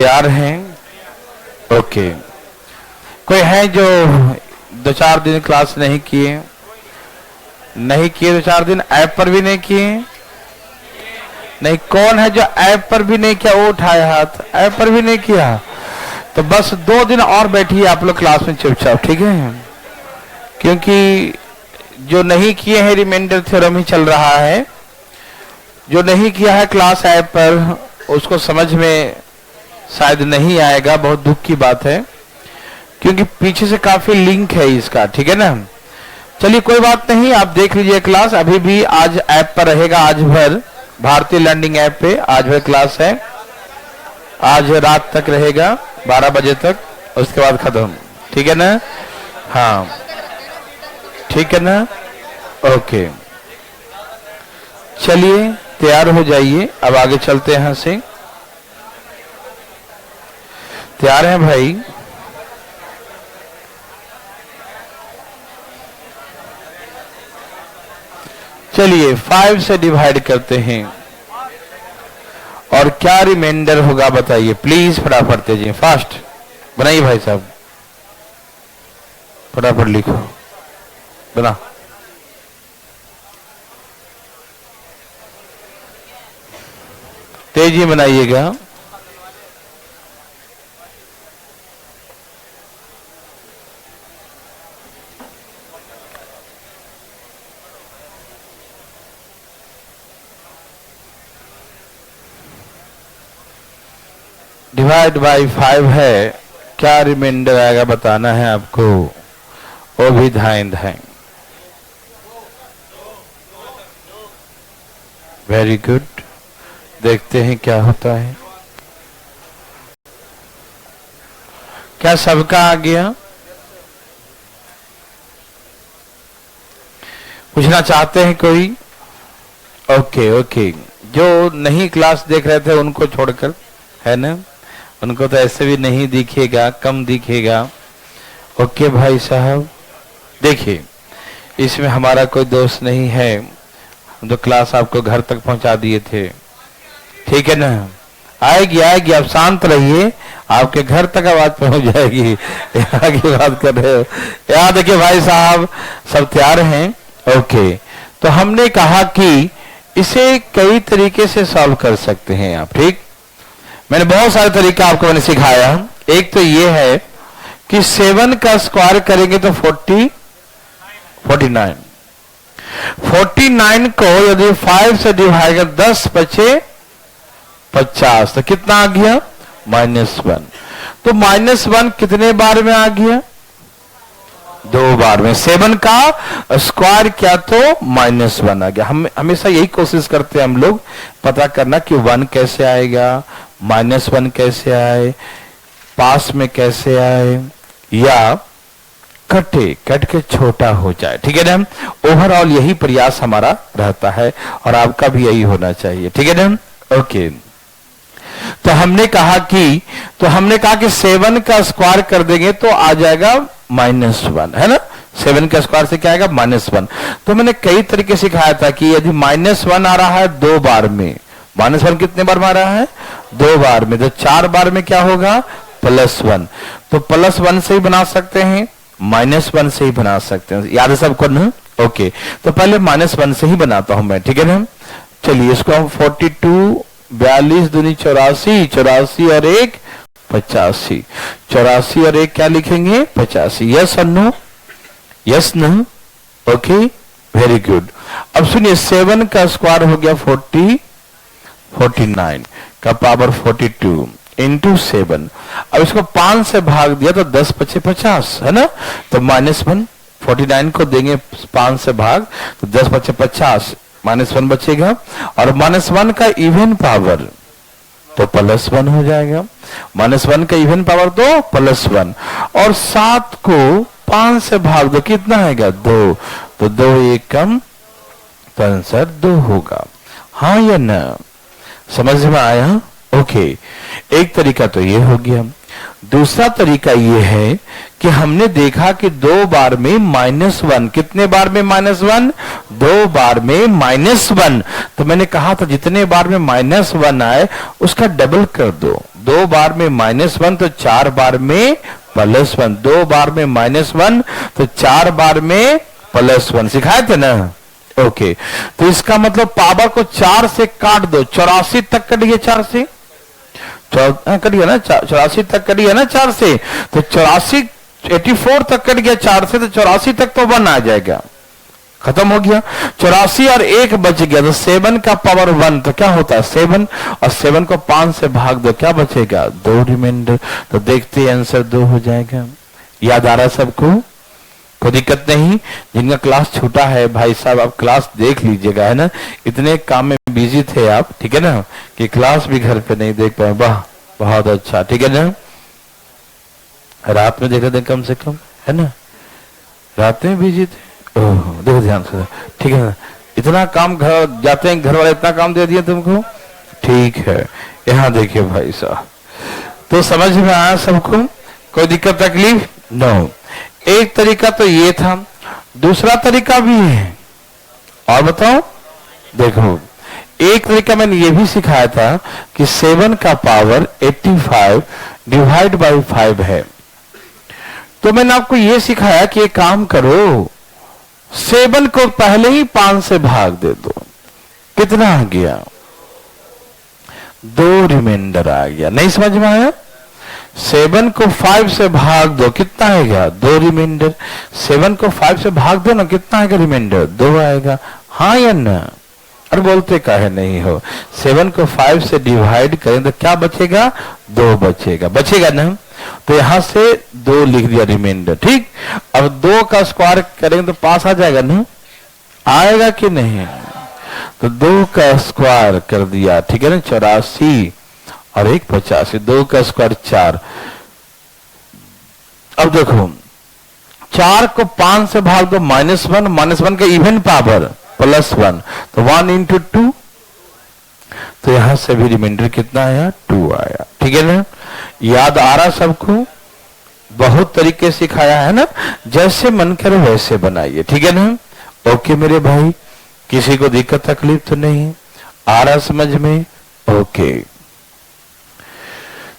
तैयार हैं? ओके। कोई है जो 2-4 दिन क्लास नहीं किए? 2-4 दिन ऐप पर भी नहीं किए? नहीं। कौन है जो ऐप पर भी नहीं किया? वो उठाए हाथ। ऐप पर भी नहीं किया तो बस 2 दिन और बैठिए आप लोग क्लास में चुपचाप, ठीक है? क्योंकि जो नहीं किए हैं रिमाइंडर थ्योरम ही चल रहा है। जो नहीं किया है क्लास ऐप पर उसको समझ में शायद नहीं आएगा, बहुत दुख की बात है, क्योंकि पीछे से काफी लिंक है इसका, ठीक है ना? चलिए कोई बात नहीं, आप देख लीजिए क्लास अभी भी आज ऐप पर रहेगा। आज भर भारतीय लर्निंग ऐप पे आज भर क्लास है। आज रात तक रहेगा 12 बजे तक, उसके बाद खत्म, ठीक है ना? हाँ ठीक है ना? ओके चलिए तैयार हो जाइए, अब आगे चलते हैं। यहाँ से तैयार हैं भाई? चलिए 5 से डिवाइड करते हैं और क्या रिमाइंडर होगा बताइए प्लीज। फटाफट तेजी फास्ट बनाइए भाई साहब, फटाफट लिखो, बना। तेजी बनाइएगा। डिवाइड बाई 5 है, क्या रिमाइंडर आएगा बताना है आपको, वो भी ध्यान है। वेरी गुड, देखते हैं क्या होता है। क्या सबका आ गया? पूछना चाहते हैं कोई? ओके ओके, जो नहीं क्लास देख रहे थे उनको छोड़कर, है ना? उनको तो ऐसे भी नहीं दिखेगा, कम दिखेगा। ओके भाई साहब, देखिए इसमें हमारा कोई दोष नहीं है, हम तो क्लास आपको घर तक पहुंचा दिए थे, ठीक है ना? आएगी आएगी, आप शांत रहिए, आपके घर तक आवाज पहुंच जाएगी। आगे बात कर रहे हो? याद देखिए भाई साहब, सब तैयार हैं? ओके, तो हमने कहा कि इसे कई तरीके से सॉल्व कर सकते हैं आप, ठीक? मैंने बहुत सारे तरीका आपको मैंने सिखाया। एक तो ये है कि 7 का स्क्वायर करेंगे तो 49 को यदि 5 से डिवाइड कर 10 बचे 50 तो कितना आ गया? -1। तो -1 कितने बार में आ गया? 2 बार में। 7 का स्क्वायर क्या तो -1 आ गया। हम हमेशा यही कोशिश करते हैं हम लोग पता करना कि 1 कैसे आएगा, -1 कैसे आए, पास में कैसे आए, या कट के छोटा हो जाए, ठीक है ना? ओवरऑल यही प्रयास हमारा रहता है और आपका भी यही होना चाहिए, ठीक है ना? ओके, तो हमने कहा कि 7 का स्क्वायर कर देंगे तो आ जाएगा -1, है ना? 7 का स्क्वायर से क्या आएगा? -1। तो मैंने कई तरीके सिखाया था कि यदि -1 आ रहा है 2 बार में, -1 कितने बार में आ रहा है? 2 बार में, तो 4 बार में क्या होगा? +1। तो +1 से ही बना सकते हैं, -1 से ही बना सकते हैं, याद है सबको ना? ओके, तो पहले -1 से ही बनाता हूं मैं, ठीक है ना? चलिए इसको हम 42, 42 दूनी 84, 84 और 1 85, 84 और 1 क्या लिखेंगे? 85। यस और नो? यस ना? Okay very good. अब सुनिए 7 का स्क्वायर हो गया 49 का पावर 42 इंटू 7। अब इसको 5 से भाग दिया तो 10 बचे 50, है ना? तो -1 49 को देंगे 5 से भाग तो 10 बचे 50, -1 बचेगा और -1 का इवन पावर तो +1 हो जाएगा। -1 का इवन पावर तो +1 और 7 को 5 से भाग दो कितना आएगा? 2। तो 2 1 कम तो आंसर 2 होगा। हाँ या ना? समझ में आया? ओके, एक तरीका तो ये हो गया। दूसरा तरीका ये है कि हमने देखा कि 2 बार में -1, कितने बार में -1? 2 बार में -1। तो मैंने कहा था जितने बार में -1 आए उसका डबल कर दो, 2 बार में -1 तो 4 बार में +1, 2 बार में -1 तो 4 बार में +1, सिखाए थे ना। ओके, तो इसका मतलब पावर को 4 से काट दो, 84 तक कट गया 4 से, कट गया ना, 84 तक कट गया ना 4 से, तो 84 84 तक कट गया 4 से, तो 84 तक तो 1 आ जाएगा, खत्म हो गया। 84 और 1 बच गया, तो 7 का पावर 1 तो क्या होता है 7, और 7 को 5 से भाग दो, क्या बचेगा 2 रिमाइंडर। तो देखते हैं आंसर 2 हो जाएगा। याद आ रहा है सबको, कोई दिक्कत नहीं। जिनका क्लास छूटा है भाई साहब, आप क्लास देख लीजिएगा, है ना, इतने काम में बिजी थे आप, ठीक है ना, कि क्लास भी घर पे नहीं देख पाए। वाह, बहुत अच्छा, ठीक है ना, रात में देख रहे थे कम से कम, है ना, रात में बिजी थे। ओह, देखो ध्यान से, ठीक है ना, इतना काम घर जाते हैं, घर वाले इतना काम दे दिया तुमको, ठीक है। यहाँ देखिए भाई साहब, तो समझ में आया सबको, कोई दिक्कत तकलीफ नो। एक तरीका तो ये था, दूसरा तरीका भी है, और बताओ। देखो, एक तरीका मैंने ये भी सिखाया था कि 7 का पावर 85 डिवाइड बाई 5 है। तो मैंने आपको ये सिखाया कि एक काम करो, 7 को पहले ही 5 से भाग दे दो, कितना आ गया 2 रिमाइंडर आ गया। नहीं समझ में आया, 7 को 5 से भाग दो, कितना आएगा 2 रिमाइंडर। 7 को 5 से भाग दो ना, कितना आएगा रिमाइंडर 2 आएगा, हाँ या ना। और बोलते काहे नहीं हो, 7 को 5 से डिवाइड करें तो क्या बचेगा 2 बचेगा, बचेगा ना। तो यहां से 2 लिख दिया रिमाइंडर, ठीक। अब 2 का स्क्वायर करेंगे तो पास आ जाएगा ना, आएगा कि नहीं। तो 2 का स्क्वायर कर दिया, ठीक है ना, 84 और 1 85, 2 का स्क्वायर 4। अब देखो 4 को 5 से भाग दो, -1 का इवन पावर +1, तो 1 into 2, तो यहां से भी रिमाइंडर कितना आया 2 आया, ठीक है ना। याद आ रहा सबको, बहुत तरीके से सिखाया है ना, जैसे मन करे वैसे बनाइए, ठीक है ना। ओके मेरे भाई, किसी को दिक्कत तकलीफ तो नहीं आ रहा समझ में, ओके।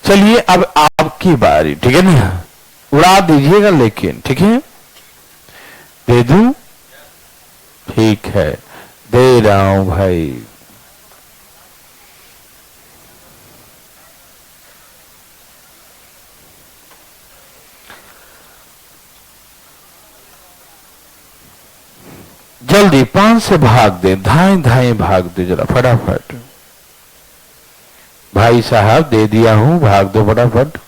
चलिए अब आपकी बारी, ठीक है ना, उड़ा दीजिएगा लेकिन, ठीक है, दे दूं, ठीक है, दे रहा हूं भाई। जल्दी 5 से भाग दे, धाए धाए भाग दे जरा फटाफट। भाई साहब दे दिया हूं, भाग दो फटाफट।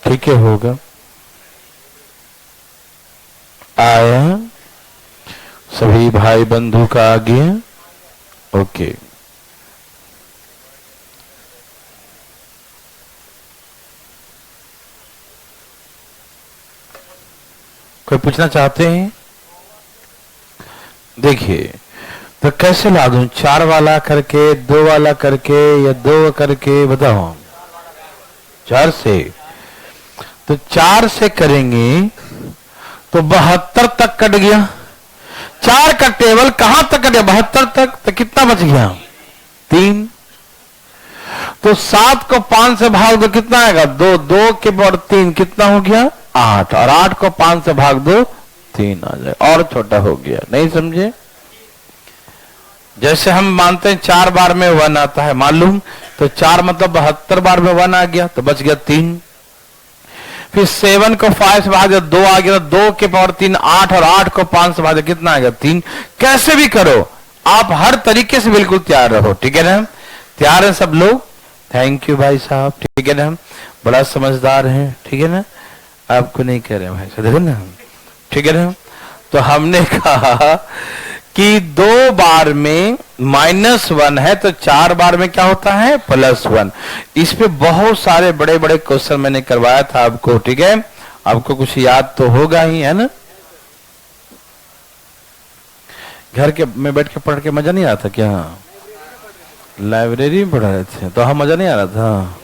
ठीक है, होगा, आया, सभी भाई बंधु का आ गया, ओके। कोई पूछना चाहते हैं? देखिए, तो कैसे ला दूं, 4 वाला करके, 2 वाला करके, या 2 करके, बताओ। 4 से, तो 4 से करेंगे तो 72 तक कट गया। 4 का टेबल कहां तक कट गया 72 तक, तो कितना बच गया 3। तो 7 को 5 से भाग दो, कितना आएगा 2, 2 के बाद 3 कितना हो गया 8, और 8 को 5 से भाग दो 3 आ जाए, और छोटा हो गया। नहीं समझे, जैसे हम मानते हैं 4 बार में 1 आता है मालूम, तो 4 मतलब 72 बार में 1 आ गया, तो बच गया 3। फिर 7 को 5 से भाग 2 आ गया, 2 के पावर 3 8, और 8 को 5 से भाग कितना आ गया 3। कैसे भी करो, आप हर तरीके से बिल्कुल तैयार रहो, ठीक है ना। तैयार है सब लोग, थैंक यू भाई साहब, ठीक है ना, बड़ा समझदार है, ठीक है ना, आपको नहीं कह रहे भाई साहब, देखो ना, ठीक है ना। तो हमने कहा कि 2 बार में -1 है, तो 4 बार में क्या होता है +1। इस पे बहुत सारे बड़े बड़े क्वेश्चन मैंने करवाया था आपको, ठीक है, आपको कुछ याद तो होगा ही, है ना। घर के में बैठ के पढ़ के मजा नहीं आता क्या? लाइब्रेरी में पढ़ा रहे थे तो हम मजा नहीं आ रहा था।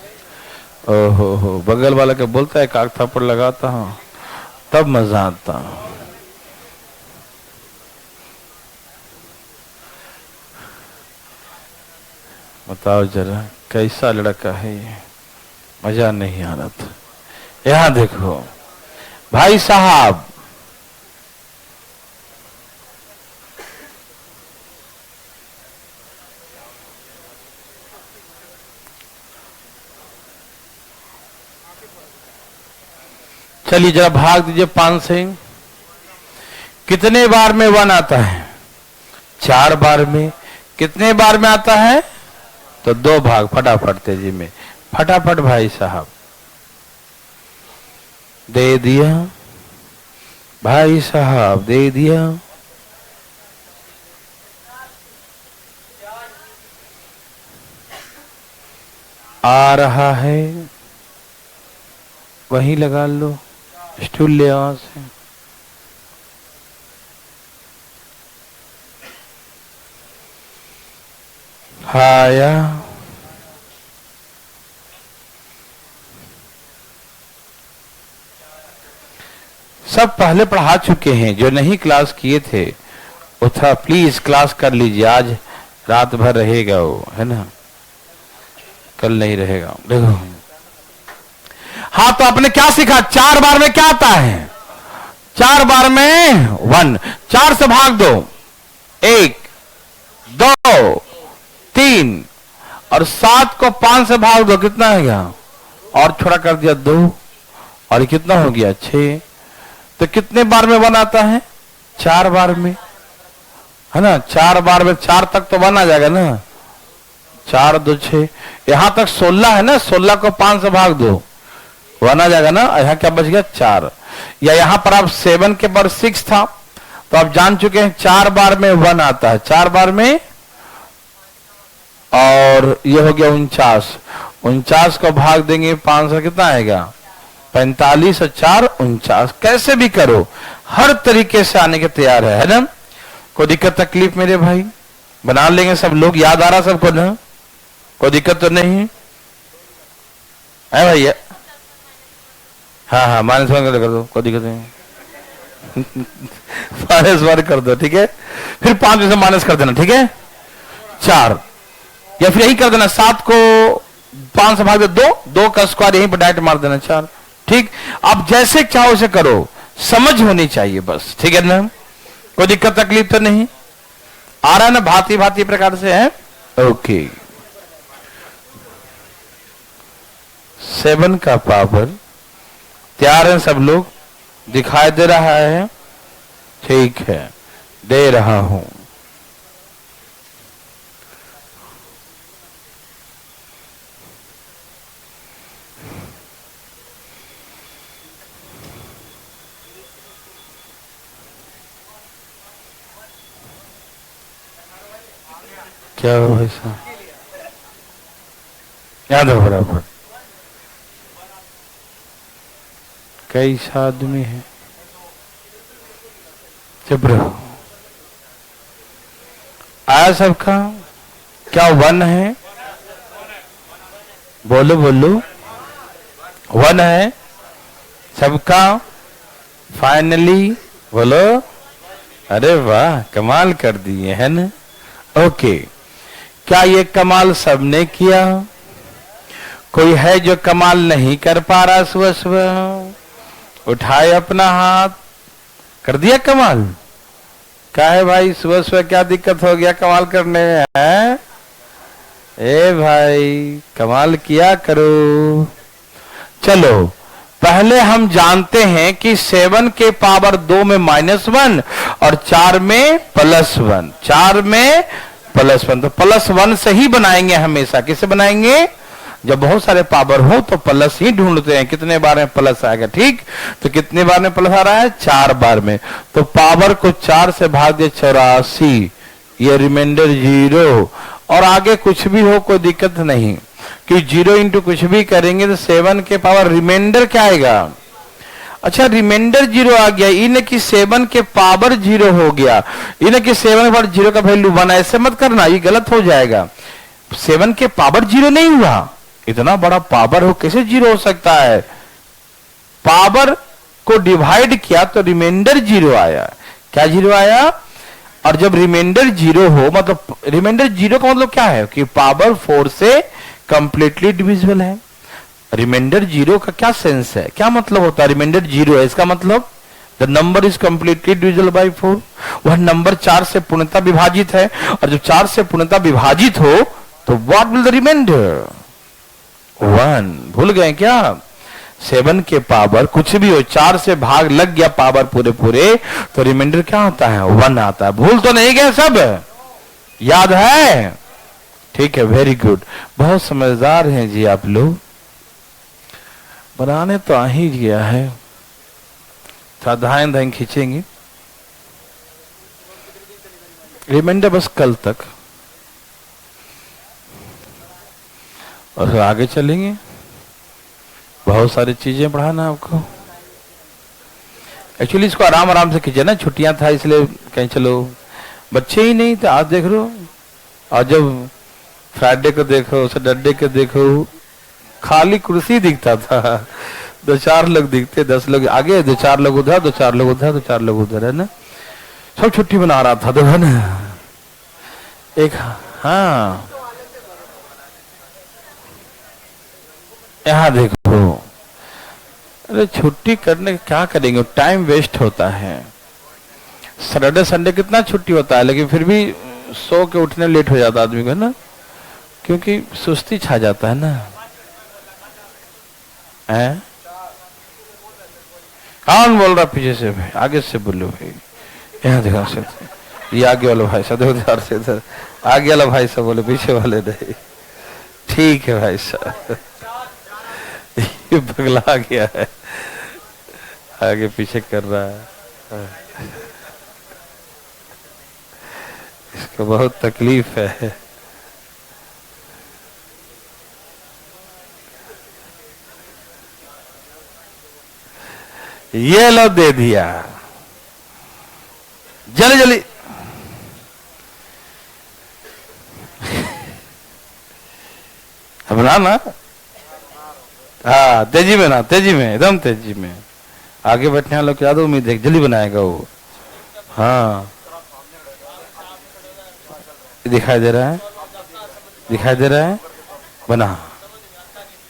ओहो हो, बगल वाला के बोलता है काक थप्पड़ लगाता हूँ तब मजा आता। बताओ जरा कैसा लड़का है ये, मजा नहीं आ रहा था। यहां देखो भाई साहब, चलिए जरा भाग दीजिए 5 से। कितने बार में 1 आता है? 4 बार में। कितने बार में आता है? तो 2 भाग, फटाफट तेजी में, फटाफट भाई साहब दे दिया, भाई साहब दे दिया। आ रहा है, वहीं लगा लो, स्टूल ले वहां से। आया, सब पहले पढ़ा चुके हैं, जो नहीं क्लास किए थे वो था प्लीज क्लास कर लीजिए, आज रात भर रहेगा वो, है ना, कल नहीं रहेगा। देखो हाँ, तो आपने क्या सीखा? 4 बार में क्या आता है? 4 बार में 1, 4 से भाग दो, 1 2 3 और 7 को 5 से भाग दो, कितना है गया? और छोटा कर दिया 2 और कितना हो गया? 6। तो कितने बार में 1 आता है? 4 बार में, है ना। 4 बार में 4 तक तो 1 आ जाएगा ना, 4 2 6, यहां तक 16 है ना, 16 को 5 से भाग दो, 1 आ जाएगा ना। यहाँ क्या बच गया? 4। या यहां पर आप 7 के पर 6 था, तो आप जान चुके हैं 4 बार में 1 आता है, 4 बार में। और ये हो गया 49, 49 को भाग देंगे 5 से, कितना आएगा? 45 और 4 49। कैसे भी करो, हर तरीके से आने के तैयार है ना। कोई दिक्कत तकलीफ मेरे भाई? बना लेंगे सब लोग, याद आ रहा सबको ना? कोई दिक्कत तो नहीं है भैया? हाँ हाँ, -1 कर दो, कोई दिक्कत नहीं। -1 कर दो, ठीक है। फिर 5 में से माइनस कर देना, ठीक है। 4 या फिर यही कर देना, 7 को 5 से भाग दे 2, 2 का स्क्वायर यहीं पर डायरेक्ट मार देना 4, ठीक। आप जैसे चाहो उसे करो, समझ होनी चाहिए बस, ठीक है ना। कोई दिक्कत तकलीफ तो नहीं आ रहा ना? भांति भांति प्रकार से है, ओके। 7 का पावर तैयार है सब लोग? दिखाई दे रहा है? ठीक है, दे रहा हूं। क्या हो ऐसा? याद हो बराबर। कैसा आदमी है, चुप रहो। आया सबका? क्या 1 है? बोलो बोलो, 1 है सबका? फाइनली बोलो। अरे वाह, कमाल कर दिए है ना। ओके, क्या ये कमाल सबने किया? कोई है जो कमाल नहीं कर पा रहा? सुबह सुबह उठाए अपना हाथ, कर दिया कमाल। क्या है भाई, सुबह सुबह क्या दिक्कत हो गया कमाल करने में है? ए भाई, कमाल किया करो। चलो पहले हम जानते हैं कि 7 के पावर 2 में -1 और 4 में +1, 4 में +1, तो +1 से ही बनाएंगे हमेशा। किसे बनाएंगे? जब बहुत सारे पावर हो तो प्लस ही ढूंढते हैं, कितने बार में प्लस आएगा, ठीक। तो कितने बार में प्लस आ रहा है? 4 बार में। तो पावर को 4 से भाग दे 84, ये रिमाइंडर 0, और आगे कुछ भी हो कोई दिक्कत नहीं, कि 0 इंटू कुछ भी करेंगे तो 7 के पावर रिमाइंडर क्या आएगा? अच्छा, रिमाइंडर 0 आ गया, इन्हें कि 7 के पावर 0 हो गया, इन्हें कि 7 के पावर 0 का वैल्यू 1, ऐसे मत करना, ये गलत हो जाएगा। 7 के पावर 0 नहीं हुआ। इतना बड़ा पावर हो कैसे 0 हो सकता है? पावर को डिवाइड किया तो रिमाइंडर 0 आया। क्या 0 आया? और जब रिमाइंडर 0 हो, मतलब रिमाइंडर 0 का मतलब क्या है कि पावर 4 से कंप्लीटली डिविजिबल है। रिमाइंडर 0 का क्या सेंस है, क्या मतलब होता है? रिमाइंडर 0 है, इसका मतलब the number is completely divisible by 4। वह नंबर 4 से पूर्णतः विभाजित है, और जब 4 से पूर्णतः विभाजित हो तो व्हाट विल द रिमाइंडर? 1। भूल गए क्या? 7 के पावर कुछ भी हो, 4 से भाग लग गया पावर पूरे पूरे, तो रिमाइंडर क्या होता है? 1 आता है। भूल तो नहीं गए सब? याद है? ठीक है, वेरी गुड, बहुत समझदार हैं जी आप लोग। बनाने तो आ ही गया है, ध्यान खींचेंगे। रिमाइंडर बस कल तक, और फिर आगे चलेंगे। बहुत सारी चीजें पढ़ाना आपको। एक्चुअली इसको आराम आराम से खींचे ना, छुट्टियां था इसलिए कहीं चलो बच्चे ही नहीं थे। आज देख लो, और जब फ्राइडे को देखो, सैटरडे को देखो, खाली कुर्सी दिखता था। 2-4 लोग दिखते, 10 लोग आगे, 2-4 लोग उधर, 2-4 लोग उधर, 2-4 लोग उधर, है ना। सब छुट्टी बना रहा था, तो है ना। एक हाँ, यहाँ देखो, अरे छुट्टी करने क्या करेंगे, टाइम वेस्ट होता है। सैटरडे संडे कितना छुट्टी होता है, लेकिन फिर भी सो के उठने लेट हो जाता आदमी को, ना, क्योंकि सुस्ती छा जाता है ना। है कौन बोल रहा पीछे से? भाई आगे से बोलो भाई। यहाँ देखो से, ये आगे वाला भाई साहब, उधर से इधर, आगे वाला भाई साहब बोले, पीछे वाले नहीं। ठीक है भाई साहब, ये पगला गया है, आगे पीछे कर रहा है, इसको बहुत तकलीफ है। ये लो दे दिया, जल्दी जल्दी। अब ना, हाँ तेजी में ना, तेजी में, एकदम तेजी में। आगे बैठने वालों की ज्यादा उम्मीद है, जल्दी बनाएगा वो। हाँ दिखाई दे रहा है, दिखाई दे रहा है, बना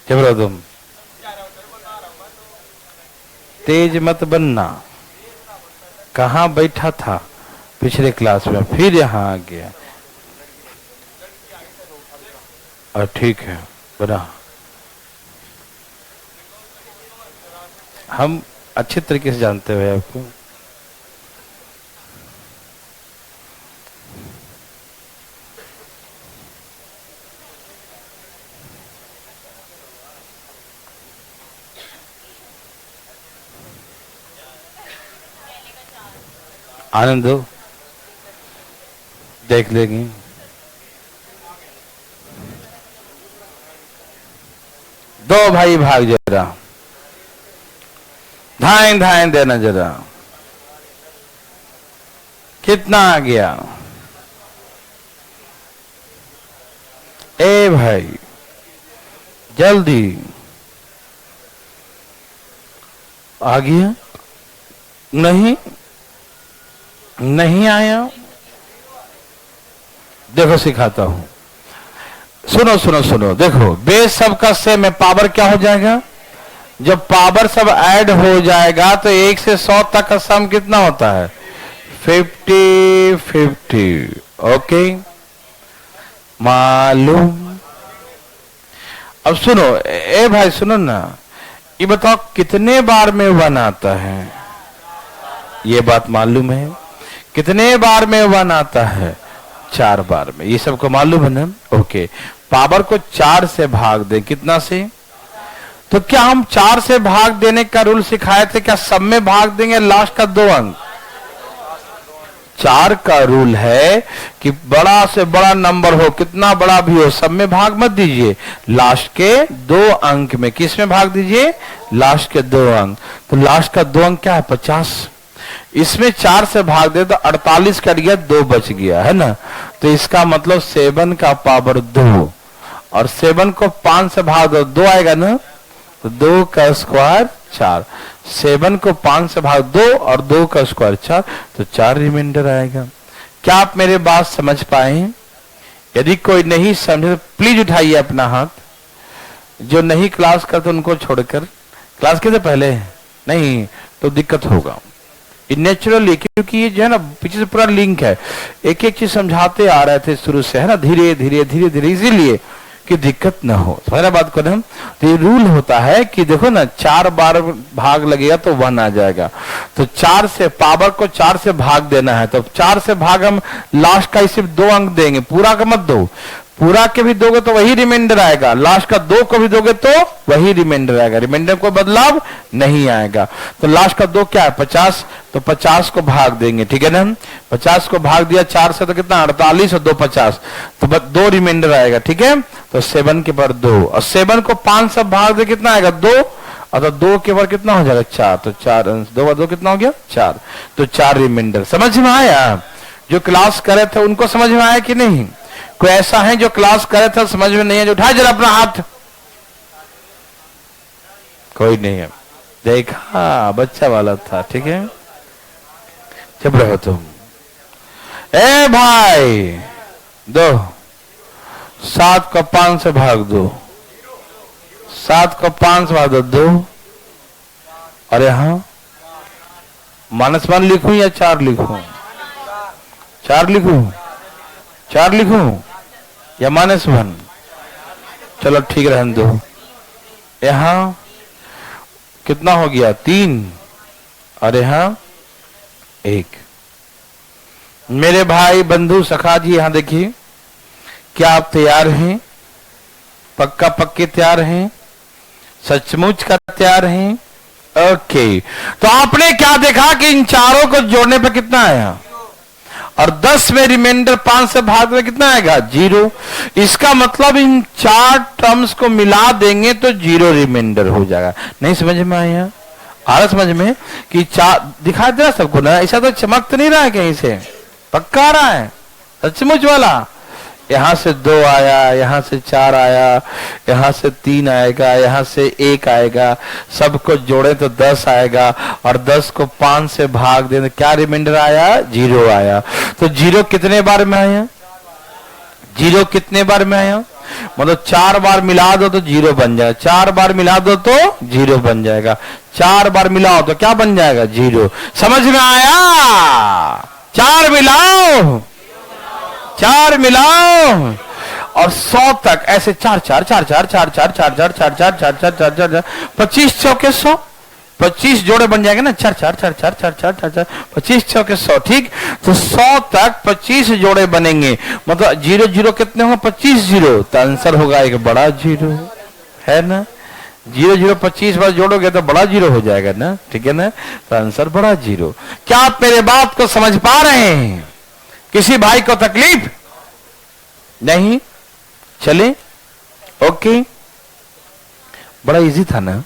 जबरो तुम, तेज मत बनना। कहाँ बैठा था? पिछले क्लास में, फिर यहाँ आ गया। और ठीक है, बना। हम अच्छे तरीके से जानते हुए आपको। आनंद हो, देख लेंगे। दो भाई भाग जरा, धाएं धाएं देना जरा। कितना आ गया? ए भाई जल्दी, आ गया? नहीं नहीं आया। देखो सिखाता हूं, सुनो सुनो सुनो, देखो बेस सबका सेम है, पावर क्या हो जाएगा? जब पावर सब ऐड हो जाएगा तो 1 से 100 तक का सम कितना होता है? 50-50। ओके, मालूम? अब सुनो, ए भाई सुनो ना, ये बताओ कितने बार में 1 आता है? ये बात मालूम है? कितने बार में 1 आता है? 4 बार में। ये सबको मालूम है ना? ओके, पावर को 4 से भाग दे, कितना से? तो क्या हम 4 से भाग देने का रूल सिखाए थे? क्या सब में भाग देंगे लास्ट का 2 अंक? 4 का रूल है कि बड़ा से बड़ा नंबर हो, कितना बड़ा भी हो, सब में भाग मत दीजिए, लास्ट के 2 अंक में। किस में भाग दीजिए? लास्ट के 2 अंक। तो लास्ट का 2 अंक क्या है? 50। इसमें 4 से भाग दे तो 48 कट गया, 2 बच गया, है ना। तो इसका मतलब 7 का पावर 2 और 7 को 5 से भाग दो, 2 आएगा ना, तो 2 का स्क्वायर 4। 7 को 5 से भाग 2 और 2 का स्क्वायर 4, तो 4 रिमाइंडर आएगा। क्या आप मेरे बात समझ पाए? यदि कोई नहीं समझे तो प्लीज उठाइए अपना हाथ। जो नहीं क्लास करते उनको छोड़कर, क्लास के पहले नहीं तो दिक्कत होगा। नेचुरली, क्योंकि ये जो है ना पीछे से पूरा लिंक है, एक एक चीज समझाते आ रहे थे शुरू से, है ना, धीरे धीरे धीरे धीरे, इसीलिए कि दिक्कत ना हो। पहला बात करें तो ये रूल होता है कि देखो ना, 4 बार भाग लगेगा तो 1 आ जाएगा, तो 4 से पावर को 4 से भाग देना है, तो 4 से भाग हम लास्ट का सिर्फ 2 अंक देंगे, पूरा का मत दो, पूरा के भी दोगे तो वही रिमाइंडर आएगा, लास्ट का 2 को भी दोगे तो वही रिमाइंडर आएगा, रिमाइंडर को बदलाव नहीं आएगा। तो लास्ट का 2 क्या है 50, तो 50 को भाग देंगे, ठीक है ना, 50 को भाग दिया 4 से तो कितना 48 और 2 50, तो बस 2 रिमाइंडर आएगा, ठीक है। तो 7 के पर 2 और 7 को 5 से भाग दे कितना आएगा 2, और तो 2 के पर कितना हो जाएगा 4, तो 4 2 2 कितना हो गया 4, तो 4 रिमाइंडर। समझ में आया? जो क्लास करे थे उनको समझ में आया कि नहीं? कोई ऐसा है जो क्लास करे थे समझ में नहीं है? जो उठाए जरा अपना हाथ। कोई नहीं है, देखा बच्चा वाला था, ठीक है, चुप रहो तुम। ए भाई दो, 7 को 5 से भाग दो, 7 को 5 से भाग दो 2, और यहां -1 लिखूं या 4 लिखूं? 4 लिखूं, 4 लिखूं या -1? चलो ठीक रहने दो। यहां कितना हो गया 3, और यहां 1। मेरे भाई बंधु सखा जी यहां देखिए, क्या आप तैयार हैं? पक्का पक्के तैयार हैं? सचमुच का तैयार हैं? ओके, तो आपने क्या देखा कि इन चारों को जोड़ने पर कितना आया, और 10 में रिमाइंडर 5 से भाग में कितना आएगा 0। इसका मतलब इन 4 टर्म्स को मिला देंगे तो 0 रिमाइंडर हो जाएगा। नहीं समझ में आया? आ रहा समझ में कि 4 दिखा दे रहा सबको ना, ऐसा तो चमक तो नहीं रहा है कहीं से, पक्का आ रहा है सचमुच वाला। यहां से 2 आया, यहां से 4 आया, यहां से 3 आएगा, यहां से 1 आएगा, सबको जोड़े तो 10 आएगा, और 10 को 5 से भाग दें तो क्या रिमाइंडर आया 0 आया। तो 0 कितने बार में आया? 0 कितने बार में आया? मतलब 4 बार मिला दो तो 0 बन जाएगा, 4 बार मिला दो तो 0 बन जाएगा, 4 बार मिलाओ तो क्या बन जाएगा 0। समझ में आया? 4 मिलाओ, 4 मिलाओ, और 100 तक ऐसे 4 4 4 4 4 4 4 4 4 4 4 4 4 4 25 चौके 100, 25 जोड़े बन जाएंगे ना, 4 4 4 4 4 4 4 4 25 चौके 100, ठीक। तो 100 तक 25 जोड़े बनेंगे, मतलब 0 0 कितने होंगे 25 0, तो आंसर होगा एक बड़ा 0, है ना। 0 0 25 बार जोड़ोगे तो बड़ा 0 हो जाएगा ना, ठीक है ना, तो आंसर बड़ा 0। क्या आप मेरे बात को समझ पा रहे हैं? किसी भाई को तकलीफ नहीं? चले, ओके, बड़ा इजी था ना।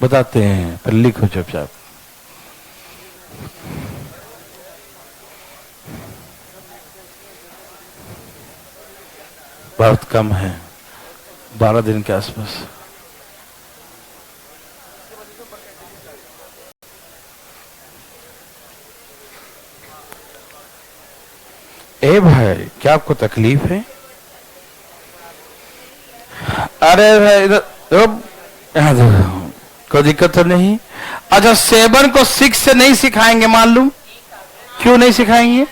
बताते हैं, पर लिखो चुपचाप। बहुत कम है, 12 दिन के आसपास। ए भाई, क्या आपको तकलीफ है? अरे भाई इधर कोई दिक्कत तो नहीं? अच्छा, 7 को 6 से नहीं सिखाएंगे मालूम? क्यों नहीं सिखाएंगे?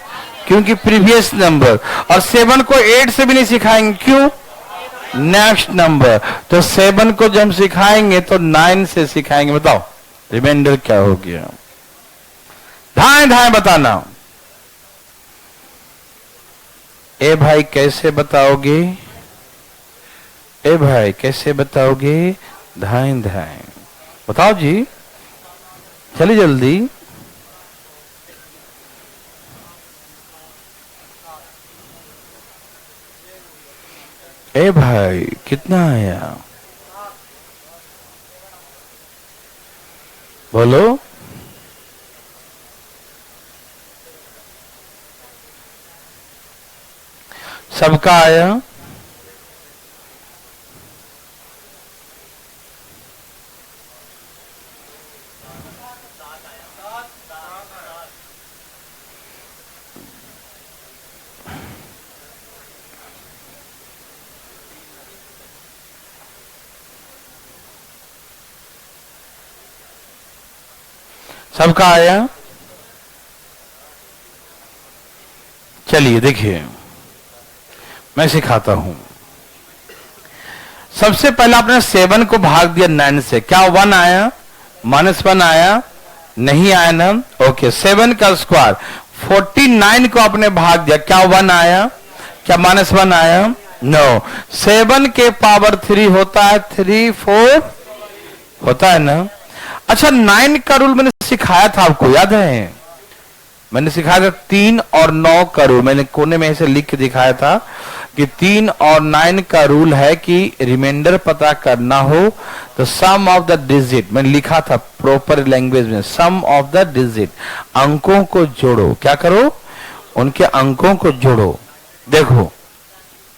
क्योंकि प्रीवियस नंबर। और 7 को 8 से भी नहीं सिखाएंगे, क्यों? Next number. तो 7 को जब हम सिखाएंगे तो 9 से सिखाएंगे। बताओ रिमाइंडर क्या हो गया? धाए धाए बताना। ए भाई कैसे बताओगे? ए भाई कैसे बताओगे? धाए धाए बताओ जी, चलिए जल्दी। ए भाई कितना आया? बोलो। सबका आया? सबका आया? चलिए देखिए, मैं सिखाता हूं। सबसे पहले आपने 7 को भाग दिया 9 से, क्या 1 आया? -1 आया? नहीं आया ना। ओके, 7 का स्क्वायर 49 को आपने भाग दिया, क्या 1 आया? क्या -1 आया? नो। 7 के पावर 3 होता है 3 4 होता है ना। अच्छा, 9 का रूल मैंने सिखाया था, आपको याद है? मैंने सिखाया था 3 और 9 का रूल, मैंने कोने में ऐसे लिख के दिखाया था कि 3 और 9 का रूल है कि रिमाइंडर पता करना हो तो सम ऑफ द डिजिट, मैंने लिखा था प्रॉपर लैंग्वेज में, सम ऑफ द डिजिट, अंकों को जोड़ो। क्या करो? उनके अंकों को जोड़ो। देखो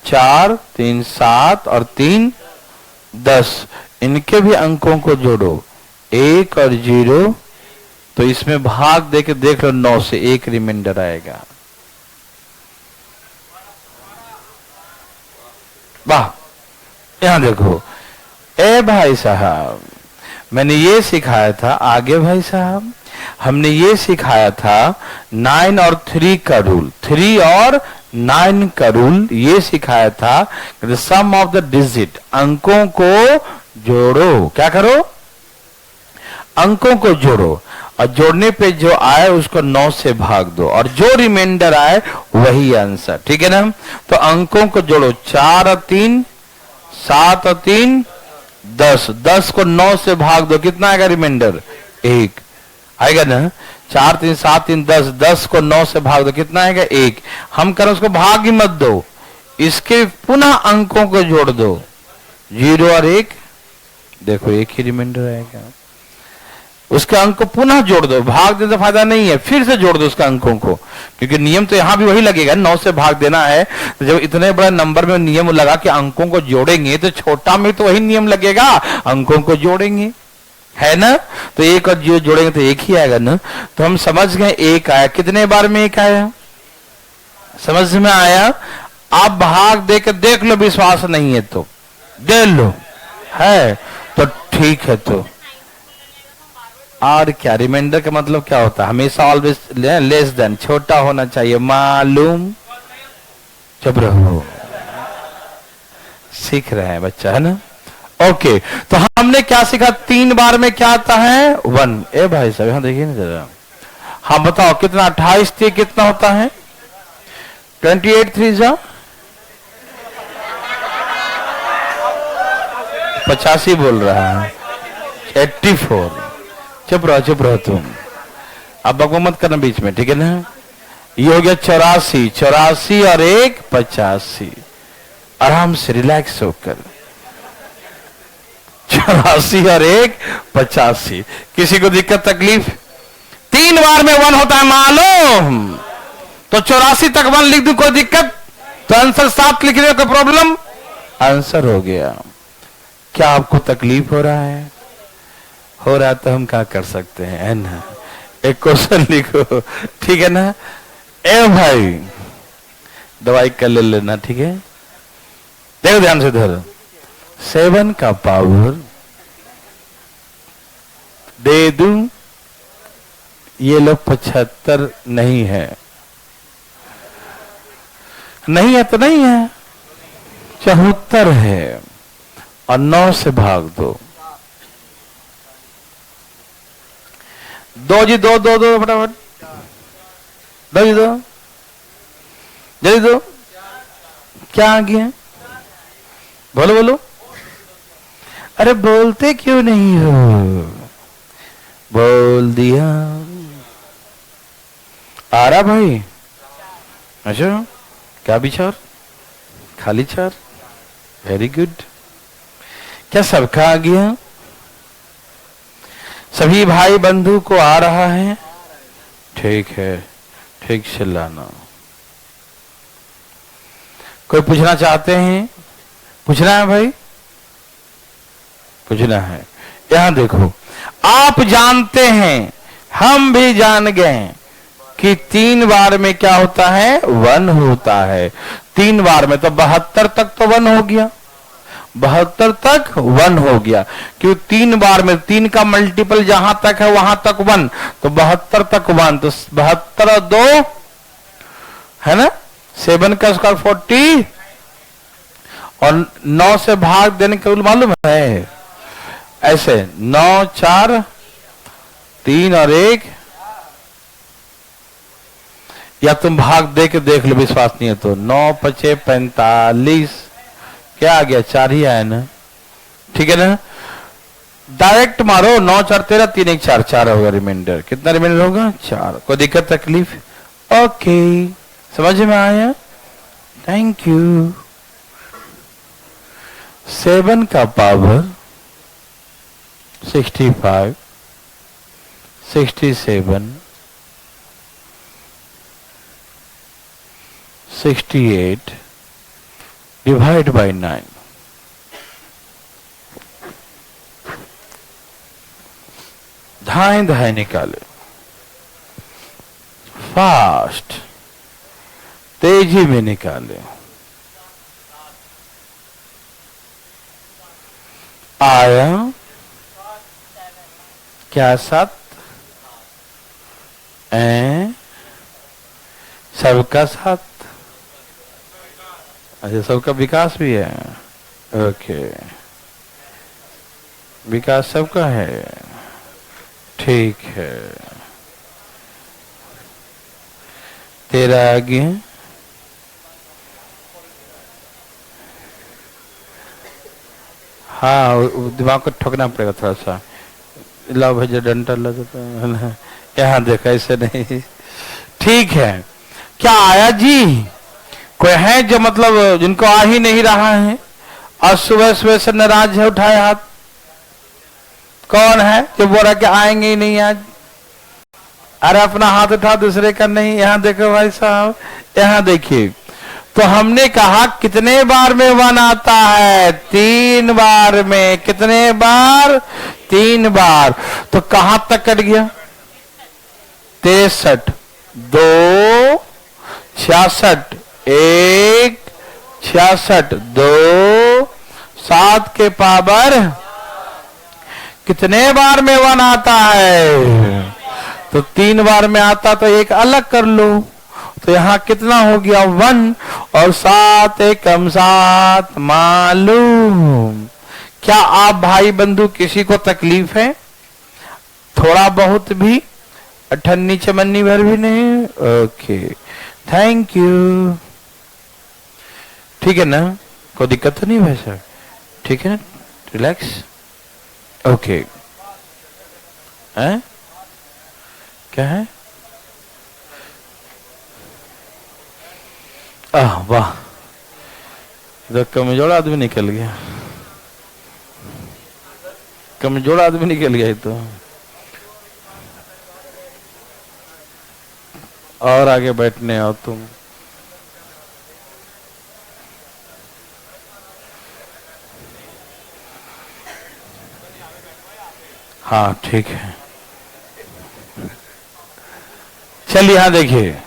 4 3 7 और 3 10, इनके भी अंकों को जोड़ो, 1 और 0, तो इसमें भाग दे के देख लो, 9 से 1 रिमाइंडर आएगा। वाह, यहां देखो। ए भाई साहब, मैंने ये सिखाया था, आगे भाई साहब हमने ये सिखाया था 9 और 3 का रूल, 3 और 9 का रूल ये सिखाया था, सम ऑफ द डिजिट, अंकों को जोड़ो। क्या करो? अंकों को जोड़ो, और जोड़ने पे जो आए उसको 9 से भाग दो, और जो रिमाइंडर आए वही आंसर। ठीक है ना? तो अंकों को जोड़ो, 4 और 3 7 और 3 10, 10 को 9 से भाग दो, कितना आएगा रिमाइंडर? 1 आएगा ना। 4 3 7 3 10, 10 को 9 से भाग दो, कितना आएगा? 1। हम करें उसको भाग ही मत दो, इसके पुनः अंकों को जोड़ दो, 0 और 1, देखो 1 ही रिमाइंडर आएगा। उसके अंक को पुनः जोड़ दो, भाग देने से फायदा नहीं है, फिर से जोड़ दो उसका अंकों को, क्योंकि नियम तो यहां भी वही लगेगा, 9 से भाग देना है। तो जब इतने बड़े नंबर में नियम लगा कि अंकों को जोड़ेंगे, तो छोटा में तो वही नियम लगेगा, अंकों को जोड़ेंगे, है ना? तो 1 और 0 जोड़ेंगे तो 1 ही आएगा ना। तो हम समझ गए 1 आया। कितने बार में 1 आया? समझ में आया? आप भाग दे के देख लो, विश्वास नहीं है तो दे लो, है तो ठीक है। तो और क्या, रिमाइंडर का मतलब क्या होता है? हमेशा ऑलवेज लेस देन, छोटा होना चाहिए, मालूम? चुप रहो, सीख रहे हैं बच्चा, है ना? ओके, तो हमने क्या सीखा? 3 बार में क्या आता है? 1। ए भाई साहब यहां देखिए ना जरा, हाँ बताओ कितना? 28 3 कितना होता है? 28 3 जा 85 बोल रहा है, 84। चुप रहो तुम, अब बकवास मत करना बीच में, ठीक है ना? ये हो गया 84, 84 और 1 85। आराम से रिलैक्स होकर, 84 और 1 85। किसी को दिक्कत तकलीफ? 3 बार में 1 होता है मालूम, तो 84 तक 1 लिख दूं, कोई दिक्कत? तो आंसर 7 लिख रहे, कोई प्रॉब्लम? आंसर हो गया। क्या आपको तकलीफ हो रहा है? हो रहा तो हम क्या कर सकते हैं, है ना? एक क्वेश्चन लिखो, ठीक है ना? ए भाई दवाई कर ले लेना, ठीक है? देखो ध्यान से धरो, 7 का पावर दे दूं, ये लोग 75 नहीं है, नहीं है तो नहीं है, 74 है, और 9 से भाग दो, 2 जी 2 2 2 फटाफट, 2 जी 2 जल्दी 2, क्या आ गया? बोलो बोलो, अरे बोलते क्यों नहीं हो? बोल दिया। आ रहा भाई? अच्छा, क्या विचार? खाली चार, वेरी गुड। क्या सबका आ गया? सभी भाई बंधु को आ रहा है? ठीक है, ठीक चिल्लाना। कोई पूछना चाहते हैं? पूछना है भाई? पूछना है। यहां देखो, आप जानते हैं, हम भी जान गए कि 3 बार में क्या होता है? 1 होता है। 3 बार में तो 72 तक तो 1 हो गया, 72 तक 1 हो गया। क्यों? 3 बार में 3 का मल्टीपल जहां तक है वहां तक 1, तो 72 तक 1, तो 72 और 2 है ना, 7 का स्क्वायर 40, और 9 से भाग देने का रूल मालूम है? ऐसे 9 4 3 और 1, या तुम भाग दे के देख लो, विश्वास नहीं है तो। 9 5 45, क्या आ गया? 4 ही आया ना, ठीक है ना? डायरेक्ट मारो, 9 4 13, 3 1 4, 4 होगा रिमाइंडर। कितना रिमाइंडर होगा? 4। कोई दिक्कत तकलीफ? ओके, समझ में आया? Thank you. 7 का पावर 65, 67, 68 डिवाइड बाय 9। धाएं धाएं निकाले, फास्ट, तेजी में निकाले। आया क्या? 7। सबका 7। अच्छा, सबका विकास भी है। ओके, विकास सबका है, ठीक है। तेरा आगे हाँ, दिमाग को ठोकना पड़ेगा थोड़ा सा। लाओ भैया डंडा ला देता है। यहाँ देखा, ऐसे नहीं, ठीक है। क्या आया जी? कोई है जो मतलब जिनको आ ही नहीं रहा है और सुबह सुबह से नाराज है? उठाए हाथ। कौन है जो बोल रहा कि आएंगे ही नहीं आज? अरे अपना हाथ उठा, दूसरे का नहीं। यहां देखो भाई साहब, यहां देखिए। तो हमने कहा कितने बार में 1 आता है? 3 बार में। कितने बार? 3 बार। तो कहां तक कट गया? 63, 2 66, 1 66, 2 7 के पावर कितने बार में 1 आता है? तो 3 बार में आता, तो एक अलग कर लो। तो यहां कितना हो गया? 1 और 7 एकम 7 मालूम। क्या आप भाई बंधु किसी को तकलीफ है? थोड़ा बहुत भी? अठन्नी चमन्नी भर भी नहीं? Okay, thank you. ठीक है ना? कोई दिक्कत तो नहीं भाई साहब? ठीक है ना? रिलैक्स। ओके, हैं? क्या है? वाह, इधर कमजोर आदमी निकल गया, कमजोर आदमी निकल गया। तो और आगे बैठने आओ तुम। हाँ ठीक है, चलिए यहां देखिए।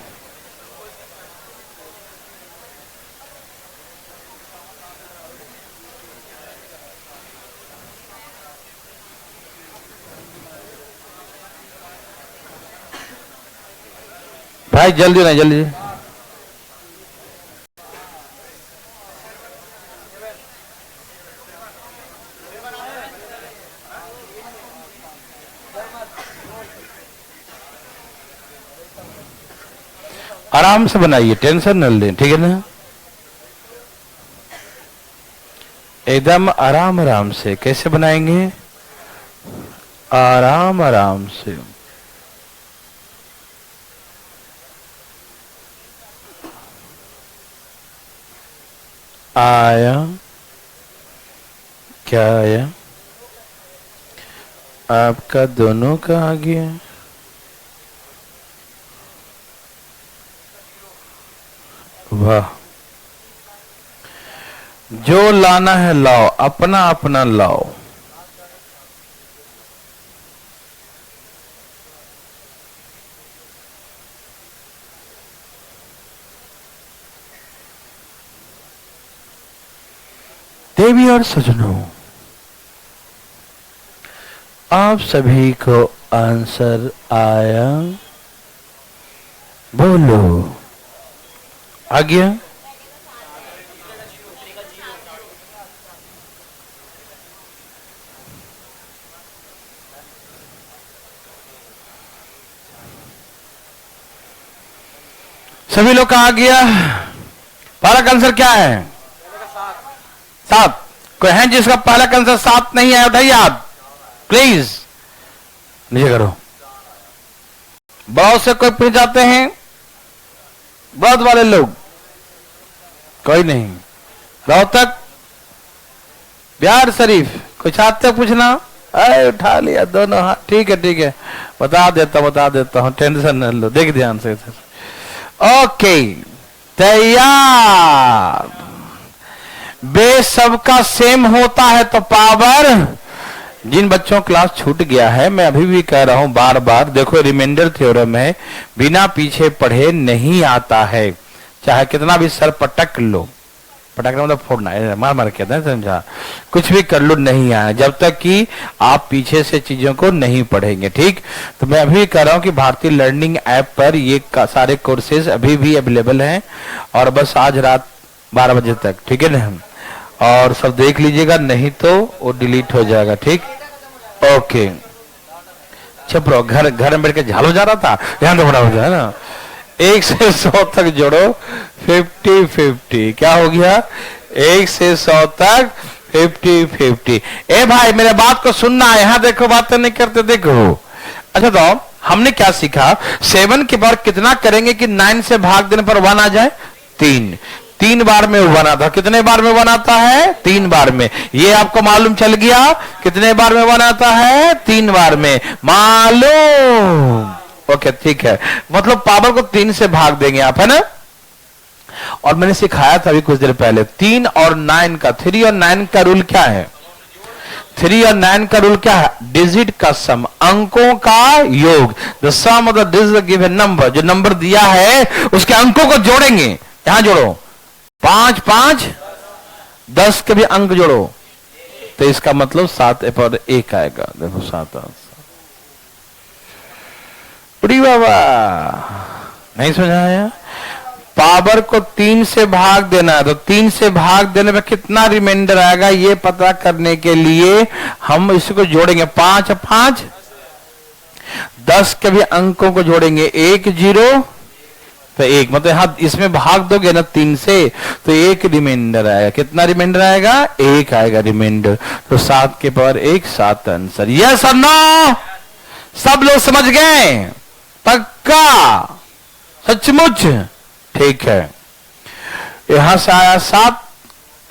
भाई जल्दी ना, जल्दी। आराम से बनाइए, टेंशन न लें, ठीक है ना? एकदम आराम आराम से। कैसे बनाएंगे? आराम आराम से। आया, क्या आया? आपका दोनों का आ गया। वाह, जो लाना है लाओ, अपना अपना लाओ। देवी और सजनों, आप सभी को आंसर आया? बोलो, आ गया? सभी लोग का आ गया? पहला का आंसर क्या है? 7। कोई है जिसका पहला का आंसर 7 नहीं है? उठाइए हाथ प्लीज, नीचे करो। बहुत से कोई पूछ जाते हैं, बहुत वाले लोग, कोई नहीं। रोहतक, बिहार शरीफ, कुछ चाहते पूछना? अरे उठा लिया दोनों हाथ, ठीक है ठीक है, बता देता हूं, टेंशन न लो, देख ध्यान से। ओके, तैयार। बेस सबका सेम होता है तो पावर, जिन बच्चों क्लास छूट गया है, मैं अभी भी कह रहा हूं बार बार, देखो रिमाइंडर थ्योरम है, बिना पीछे पढ़े नहीं आता है, चाहे कितना भी सर पटक लो, पटकना मतलब फोड़ना, मार मार कहते हैं, समझा? कुछ भी कर लो, नहीं आया जब तक कि आप पीछे से चीजों को नहीं पढ़ेंगे, ठीक? तो मैं अभी कह रहा हूं कि भारतीय लर्निंग ऐप पर ये सारे कोर्सेज अभी भी अवेलेबल हैं, और बस आज रात 12 बजे तक, ठीक है ना? और सब देख लीजिएगा, नहीं तो वो डिलीट हो जाएगा, ठीक? ओके, चुप रहो, घर में बैठ के झालो जा रहा था, ध्यान तो बड़ा हो जाए ना। 1 से 100 तक जोड़ो, 50-50, क्या हो गया? 1 से 100 तक 50-50। ए भाई मेरे बात को सुनना है, यहां देखो, बातें नहीं करते, देखो। अच्छा तो हमने क्या सीखा? 7 के बाद कितना करेंगे कि 9 से भाग देने पर 1 आ जाए? 3 बार में 1 आता। कितने बार में 1 आता है? 3 बार में। ये आपको मालूम चल गया? कितने बार में 1 आता है? 3 बार में, मालूम? ओके ठीक है, मतलब पावर को 3 से भाग देंगे आप, है ना? और मैंने सिखाया था अभी कुछ देर पहले, 3 और 9 का, 3 और 9 का रूल क्या है? 3 और 9 का रूल क्या है? डिजिट का सम, अंकों का योग। The sum of the digit given number, जो नंबर दिया है उसके अंकों को जोड़ेंगे। यहां जोड़ो, 5 5 10 के भी अंक जोड़ो, तो इसका मतलब 7 पर 1 आएगा। देखो 7 बाबा, नहीं समझाया? पावर को 3 से भाग देना है, तो 3 से भाग देने में कितना रिमाइंडर आएगा ये पता करने के लिए हम इसको जोड़ेंगे। 5 5 10 के भी अंकों को जोड़ेंगे, 1 0 तो 1, मतलब यहां इसमें भाग दोगे ना 3 से, तो 1 रिमाइंडर आएगा। कितना रिमाइंडर आएगा? 1 आएगा रिमाइंडर। तो 7 के पावर 1, 7 आंसर। यस और नो? सब लोग समझ गए? पक्का? सचमुच? ठीक है, यहां से आया 7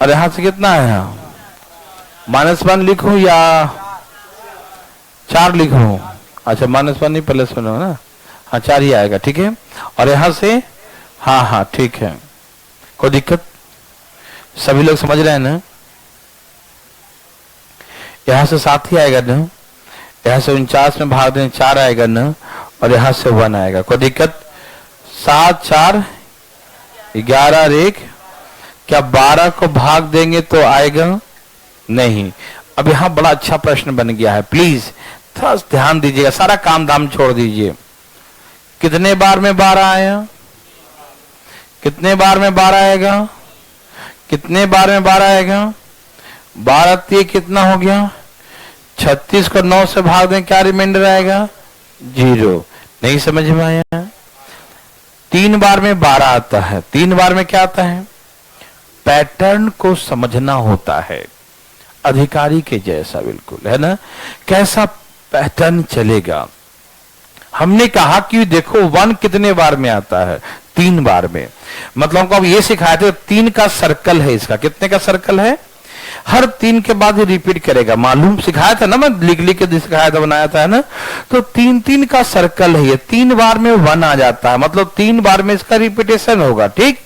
और यहां से कितना आया? -1 लिखूं या 4 लिखूं? अच्छा -1 नहीं +1 हो ना, हाँ 4 ही आएगा, ठीक है। और यहां से हाँ ठीक है, कोई दिक्कत? सभी लोग समझ रहे हैं ना? यहां से 7 ही आएगा ना, यहां से 49 में भाग दें 4 आएगा ना, और यहां से 1 आएगा। कोई दिक्कत? 7 4 11 और 1, क्या 12 को भाग देंगे तो आएगा? नहीं। अब यहां बड़ा अच्छा प्रश्न बन गया है, प्लीज थोड़ा ध्यान दीजिएगा, सारा काम धाम छोड़ दीजिए। कितने बार में 12 आया? कितने बार में 12 आएगा? कितने बार में 12 आएगा? 12 3 कितना हो गया? 36 को 9 से भाग दें, क्या रिमाइंडर आएगा? 0। नहीं समझ में आया? 3 बार में 12 आता है। 3 बार में क्या आता है? पैटर्न को समझना होता है, अधिकारी के जैसा, बिल्कुल, है ना? कैसा पैटर्न चलेगा। हमने कहा कि देखो 1 कितने बार में आता है? 3 बार में। मतलब हमको अब ये सिखाया था, 3 का सर्कल है इसका। कितने का सर्कल है? हर 3 के बाद ही रिपीट करेगा, मालूम? सिखाया था ना, मैं लिख लिख के सिखाया था, बनाया था, है ना? तो 3 का सर्कल है ये, 3 बार में 1 आ जाता है, मतलब 3 बार में इसका रिपीटेशन होगा, ठीक?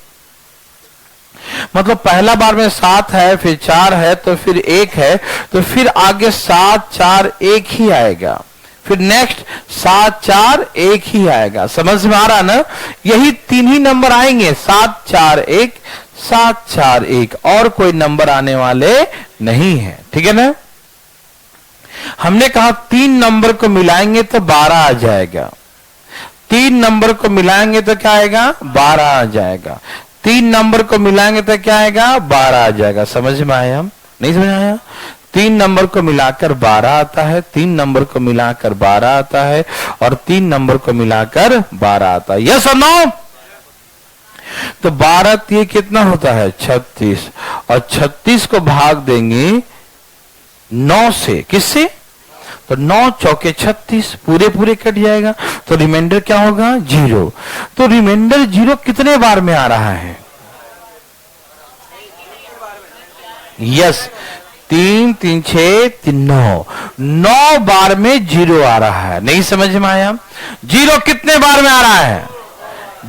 मतलब पहला बार में 7 है, फिर 4 है, तो फिर 1 है, तो फिर आगे 7 4 1 ही आएगा, फिर नेक्स्ट 7 4 1 ही आएगा। समझ में आ रहा ना? यही 3 ही नंबर आएंगे, 7 4 1 7 4 1, और कोई नंबर आने वाले नहीं है। ठीक है ना? हमने कहा 3 नंबर को मिलाएंगे तो 12 आ जाएगा, 3 नंबर को मिलाएंगे तो क्या आएगा? 12 आ जाएगा, 3 नंबर को मिलाएंगे तो क्या आएगा? 12 आ जाएगा। समझ में आया? नहीं समझ आया? 3 नंबर को मिलाकर 12 आता है, 3 नंबर को मिलाकर 12 आता है, और 3 नंबर को मिलाकर 12 आता है। यस और नो? तो 12 3 कितना होता है? 36, और 36 को भाग देंगे 9 से। किससे? तो 9 चौके 36, पूरे पूरे कट जाएगा, तो रिमाइंडर क्या होगा? 0। तो रिमाइंडर 0 कितने बार में आ रहा है? यस, 3 3 6 3 9, 9 बार में 0 आ रहा है। नहीं समझ में आया? 0 कितने बार में आ रहा है?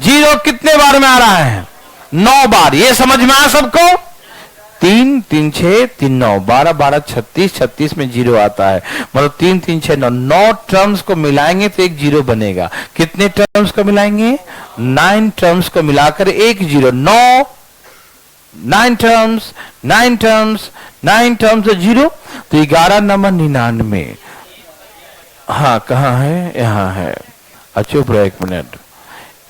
0 कितने बार में आ रहा है? 9 बार। ये समझ में आया सबको? 3 3 6 3 9, 12 12 36, 36 में 0 आता है, मतलब 3 3 6 9, 9 टर्म्स को मिलाएंगे तो एक 0 बनेगा। कितने टर्म्स को मिलाएंगे? 9 टर्म्स को मिलाकर एक 0, 9 टर्म्स 9 टर्म्स 9 टर्म्स 0, तो 11 नंबर 99। हाँ, कहाँ है? यहाँ है। चुप रहो 1 minute.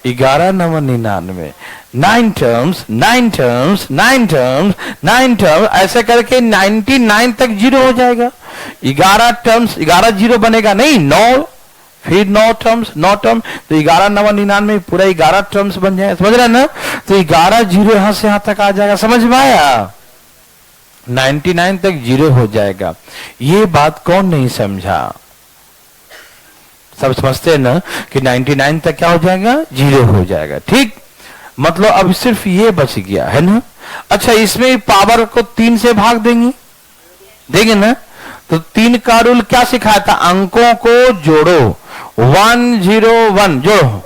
11 number 99, 9 terms 9 terms 9 terms 9 terms, ऐसे करके 99 तक 0 हो जाएगा। 11 टर्म्स 11 0 बनेगा नहीं, 9, फिर 9 टर्म्स 9 टर्म, तो 11 नंबर 99 पूरा 11 टर्म्स बन जाएगा। समझ रहे ना? तो 11 0 यहां से यहां तक आ जाएगा। समझ में आया? 99 तक 0 हो जाएगा। ये बात कौन नहीं समझा? सब समझते हैं ना कि 99 तक क्या हो जाएगा? 0 हो जाएगा। ठीक, मतलब अब सिर्फ ये बच गया है ना। अच्छा, इसमें पावर को 3 से भाग देंगे ना। तो 3 का रूल क्या सिखाया था? अंकों को जोड़ो, 1 0 1 जोड़ो।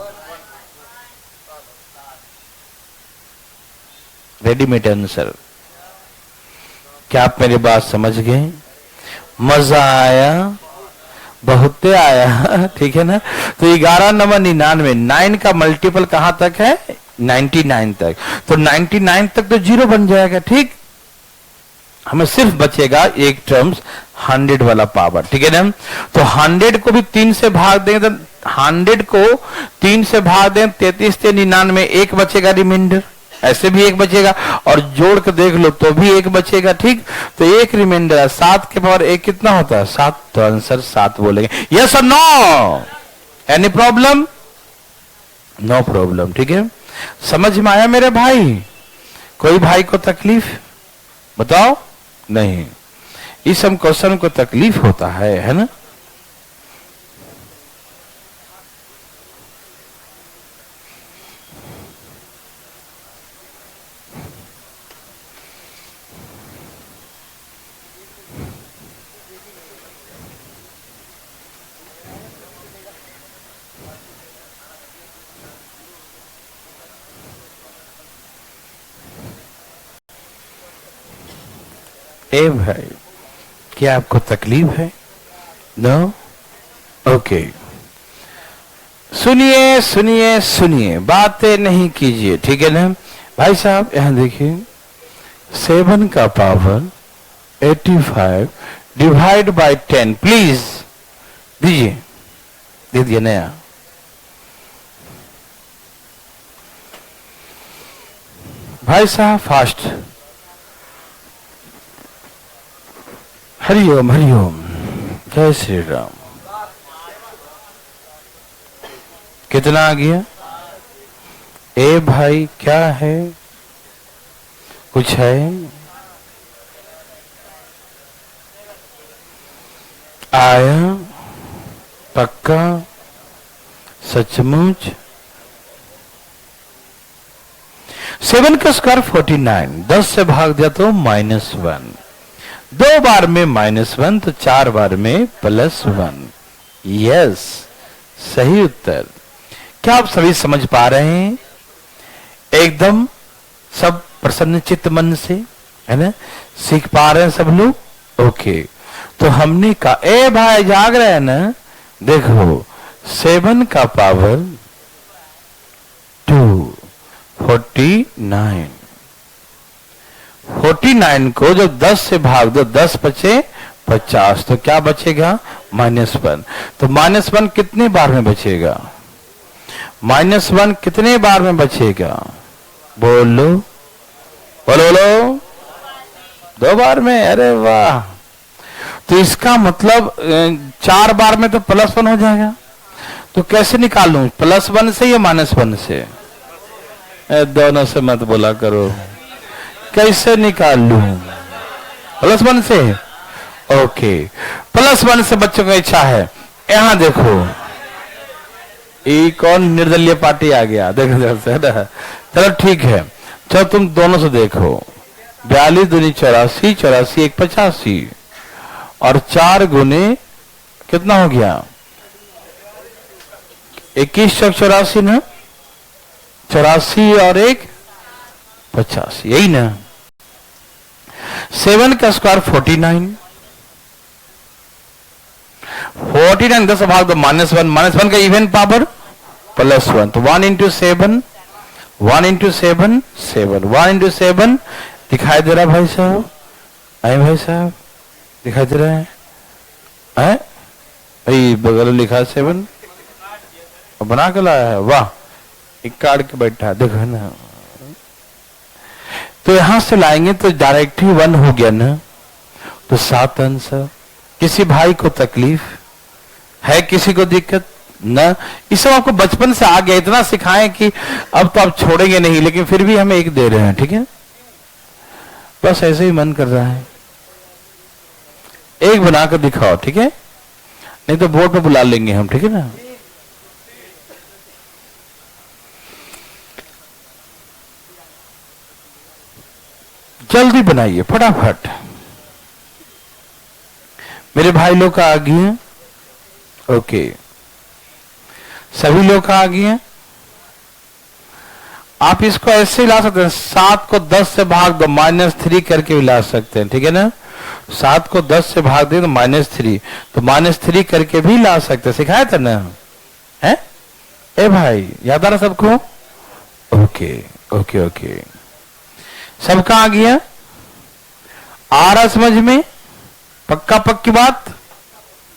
Readymade answer. क्या आप मेरी बात समझ गए? मजा आया? बहुत आया। ठीक है ना? तो 11 नंबर 99, 9 का मल्टीपल कहां तक है? 99 तक। तो 99 तक तो 0 बन जाएगा। ठीक, हमें सिर्फ बचेगा एक टर्म्स 100 वाला पावर। ठीक है ना? तो 100 को भी 3 से भाग देंगे, तो 100 को 3 से भाग दें, 33 से 99, एक बचेगा रिमाइंडर, ऐसे भी एक बचेगा, और जोड़ के देख लो तो भी एक बचेगा। ठीक, तो एक रिमाइंडर है। 7 के पावर 1 कितना होता है? 7। तो आंसर 7 बोलेंगे। यस और no? Any problem? No problem. ठीक है, समझ में आया मेरे भाई? कोई भाई को तकलीफ बताओ? नहीं, इस सब क्वेश्चन को तकलीफ होता है ना? ए भाई, क्या आपको तकलीफ है? नो? ओके, सुनिए सुनिए सुनिए, बातें नहीं कीजिए। ठीक है ना भाई साहब? यहां देखिए, 7 का पावर 85 डिवाइड बाय 10, प्लीज दीजिए। दे दिया नया। भाई साहब फास्ट। हरिओम हरिओम, जय श्री राम। कितना आ गया? ए भाई क्या है? कुछ है? आया? पक्का? सचमुच? 7 का स्क्वायर 49, 10 से भाग दिया तो -1, 2 बार में -1, तो 4 बार में +1। यस, सही उत्तर। क्या आप सभी समझ पा रहे हैं? एकदम सब प्रसन्न चित्त मन से, है ना? सीख पा रहे हैं सब लोग? ओके। तो हमने कहा ए भाई जाग रहे हैं ना? देखो 7 का पावर 2 49। 49 को जब 10 से भाग दो 10 बचे 50, तो क्या बचेगा? -1। तो -1 कितने बार में बचेगा? -1 कितने बार में बचेगा? बोलो बोलो बोलो। 2 बार में। अरे वाह। तो इसका मतलब 4 बार में तो +1 हो जाएगा। तो कैसे निकालूं? +1 से या -1 से? दोनों से मत बोला करो। कैसे निकाल लूं? +1 से। ओके। +1 से बच्चों की इच्छा है। यहां देखो ये कौन निर्दलीय पार्टी आ गया? देखो ना। चलो ठीक है। चलो तुम दोनों से देखो। 42 दूनी 84, 84 1 85 और 4 गुने कितना हो गया? 21 चौक 84 ना? 84 और 1 85, यही ना? 7 का स्क्वायर 49। 49 10 भाग दो -1, -1 का इवन पावर +1। तो 1 इंटू 7, 1 इंटू 7 7, 1 इंटू 7 दिखाई दे रहा भाई साहब? आए भाई साहब दिखाई दे रहा है? आए भाई बगल में लिखा 7 और बना के लाया है। वाह। एक काट के बैठा है, देखो ना। तो यहां से लाएंगे तो डायरेक्ट ही 1 हो गया ना? तो 7 आंसर। किसी भाई को तकलीफ है? किसी को दिक्कत ना? इस सब आपको बचपन से आ गया, इतना सिखाएं कि अब तो आप छोड़ेंगे नहीं, लेकिन फिर भी हमें 1 दे रहे हैं। ठीक है, बस ऐसे ही मन कर रहा है। 1 बनाकर दिखाओ, ठीक है? नहीं तो बोर्ड पे बुला लेंगे हम, ठीक है ना? जल्दी बनाइए फटाफट। मेरे भाई लोग का आ गया? ओके। सभी लोग का आ गया? आप इसको ऐसे ला सकते हैं। 7 को 10 से भाग दो -3 करके भी ला सकते हैं, ठीक है ना? 7 को 10 से भाग दे तो -3, तो -3 करके भी ला सकते हैं। सिखाया था ना? है ए भाई, याद आ रहा सबको? Okay okay okay. सबका आ गया? आ रहा समझ में? पक्का पक्की बात?